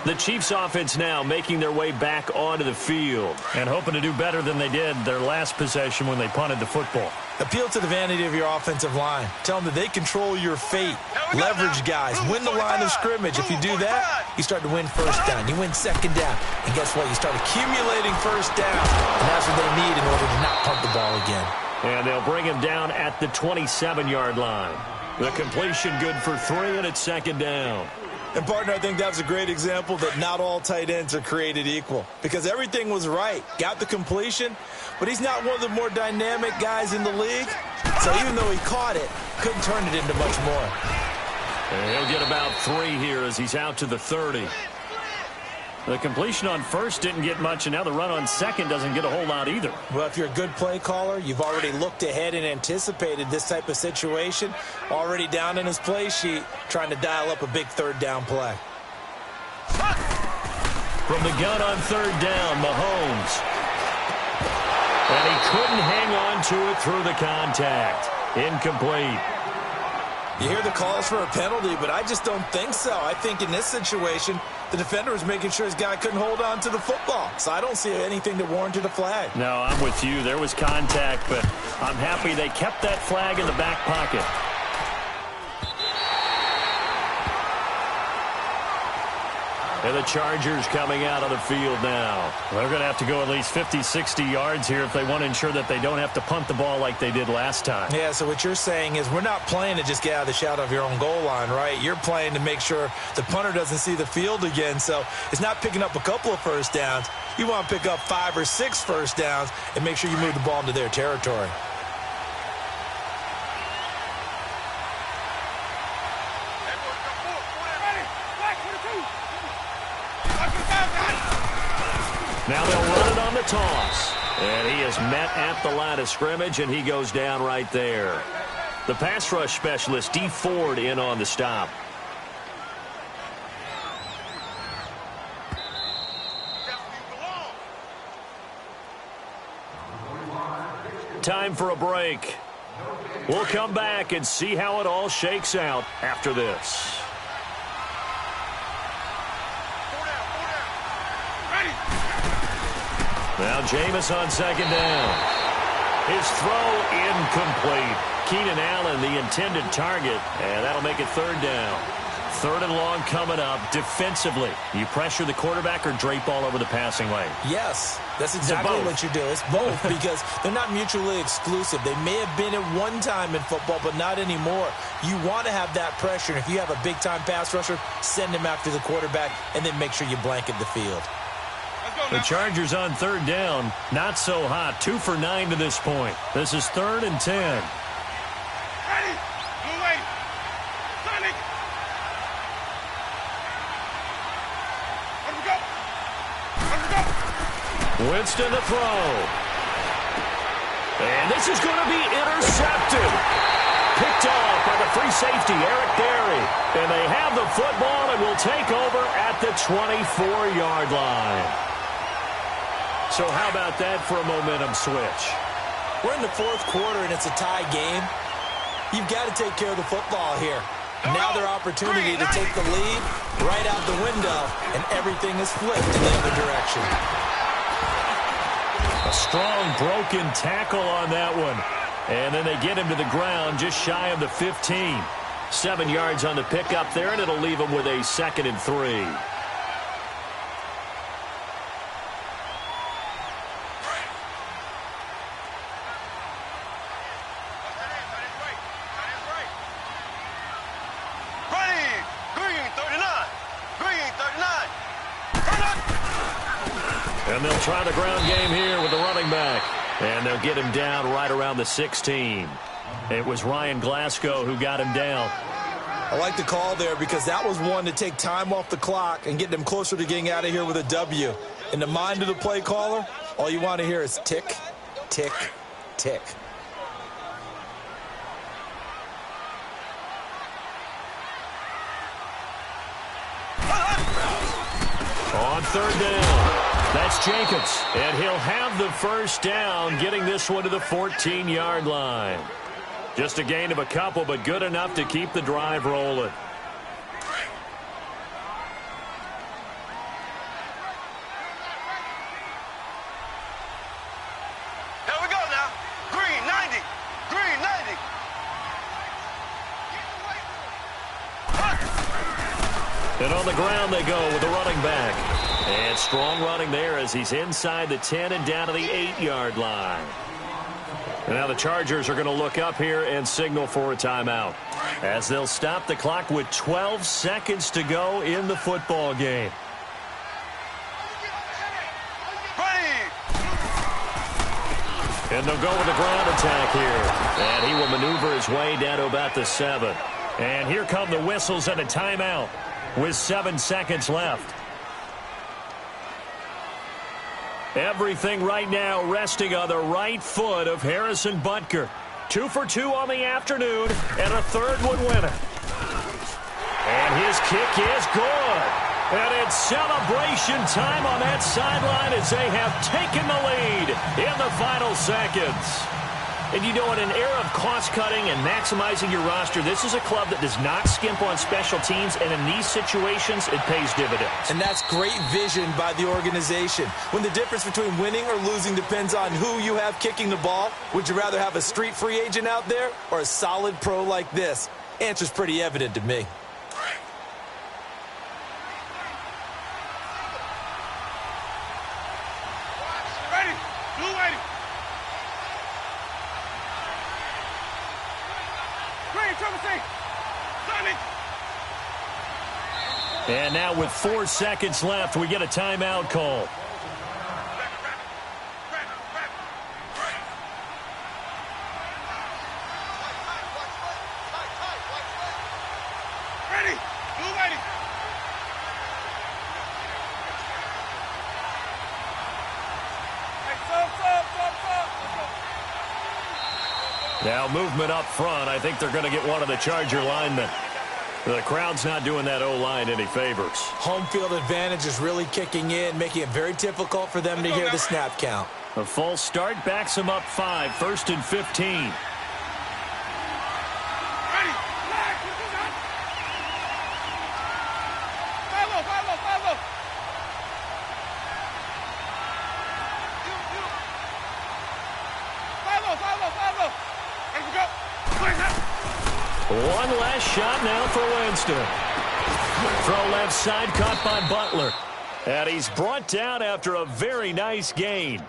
The Chiefs offense now making their way back onto the field and hoping to do better than they did their last possession when they punted the football. Appeal to the vanity of your offensive line. Tell them that they control your fate. Leverage guys. Win the line of scrimmage. If you do that, you start to win first down. You win second down. And guess what? You start accumulating first down. And that's what they need in order to not punt the ball again. And they'll bring him down at the 27-yard line. The completion good for 3, and it's 2nd down. And, partner, I think that's a great example that not all tight ends are created equal. Because everything was right. Got the completion, but he's not one of the more dynamic guys in the league. So even though he caught it, couldn't turn it into much more. And he'll get about 3 here as he's out to the 30. The completion on first didn't get much, and now the run on second doesn't get a whole lot either. Well, if you're a good play caller, you've already looked ahead and anticipated this type of situation. Already down in his play sheet, trying to dial up a big third down play. From the gun on third down, Mahomes. And he couldn't hang on to it through the contact. Incomplete. You hear the calls for a penalty, but I just don't think so. I think in this situation, the defender was making sure his guy couldn't hold on to the football. So I don't see anything that warranted a flag. No, I'm with you. There was contact, but I'm happy they kept that flag in the back pocket. And the Chargers coming out on the field now. They're going to have to go at least 50, 60 yards here if they want to ensure that they don't have to punt the ball like they did last time. Yeah, so what you're saying is we're not playing to just get out of the shadow of your own goal line, right? You're playing to make sure the punter doesn't see the field again. So it's not picking up a couple of first downs. You want to pick up 5 or 6 first downs and make sure you move the ball into their territory. Now they'll run it on the toss. And he is met at the line of scrimmage, and he goes down right there. The pass rush specialist, D. Ford, in on the stop. Time for a break. We'll come back and see how it all shakes out after this. Now Jameis on second down. His throw incomplete. Keenan Allen, the intended target, and that'll make it third down. Third and long coming up. Defensively, you pressure the quarterback or drape all over the passing lane? Yes, that's exactly what you do. It's both because they're not mutually exclusive. They may have been at one time in football, but not anymore. You want to have that pressure, and if you have a big-time pass rusher, send him after the quarterback, and then make sure you blanket the field. The Chargers on third down, not so hot. 2 for 9 to this point. This is 3rd and 10. Ready? Blue way. Sonic. Let him go. Let him go. Winston to throw. And this is going to be intercepted. Picked off by the free safety, Eric Berry. And they have the football and will take over at the 24-yard line. So how about that for a momentum switch? We're in the 4th quarter, and it's a tie game. You've got to take care of the football here. Now their opportunity to take the lead right out the window, and everything is flipped in the other direction. A strong broken tackle on that one. And then they get him to the ground just shy of the 15. 7 yards on the pickup there, and it'll leave him with a 2nd and 3. And they'll try the ground game here with the running back. And they'll get him down right around the 16. It was Ryan Glasgow who got him down. I like the call there because that was one to take time off the clock and get them closer to getting out of here with a W. In the mind of the play caller, all you want to hear is tick, tick, tick. On third down, that's Jacobs, and he'll have the first down, getting this one to the 14-yard line. Just a gain of a couple, but good enough to keep the drive rolling. Here we go now. Green 90. Green 90. And on the ground they go with the running back. And strong running there as he's inside the 10 and down to the 8-yard line. And now the Chargers are going to look up here and signal for a timeout, as they'll stop the clock with 12 seconds to go in the football game. And they'll go with the ground attack here. And he will maneuver his way down to about the 7. And here come the whistles and a timeout with 7 seconds left. Everything right now resting on the right foot of Harrison Butker. 2 for 2 on the afternoon, and a third would win it. And his kick is good. And it's celebration time on that sideline as they have taken the lead in the final seconds. And you know, in an era of cost-cutting and maximizing your roster, this is a club that does not skimp on special teams, and in these situations, it pays dividends. And that's great vision by the organization. When the difference between winning or losing depends on who you have kicking the ball, would you rather have a street free agent out there or a solid pro like this? Answer's pretty evident to me. Ready. Blue ready. And now with 4 seconds left, we get a timeout call. Ready. Blue ready. Now movement up front. I think they're going to get one of the Charger linemen. The crowd's not doing that O-line any favors. Home field advantage is really kicking in, making it very difficult for them to hear the snap count. A false start backs them up 5, 1st and 15. One last shot now for Winston. Throw left side, caught by Butler. And he's brought down after a very nice gain.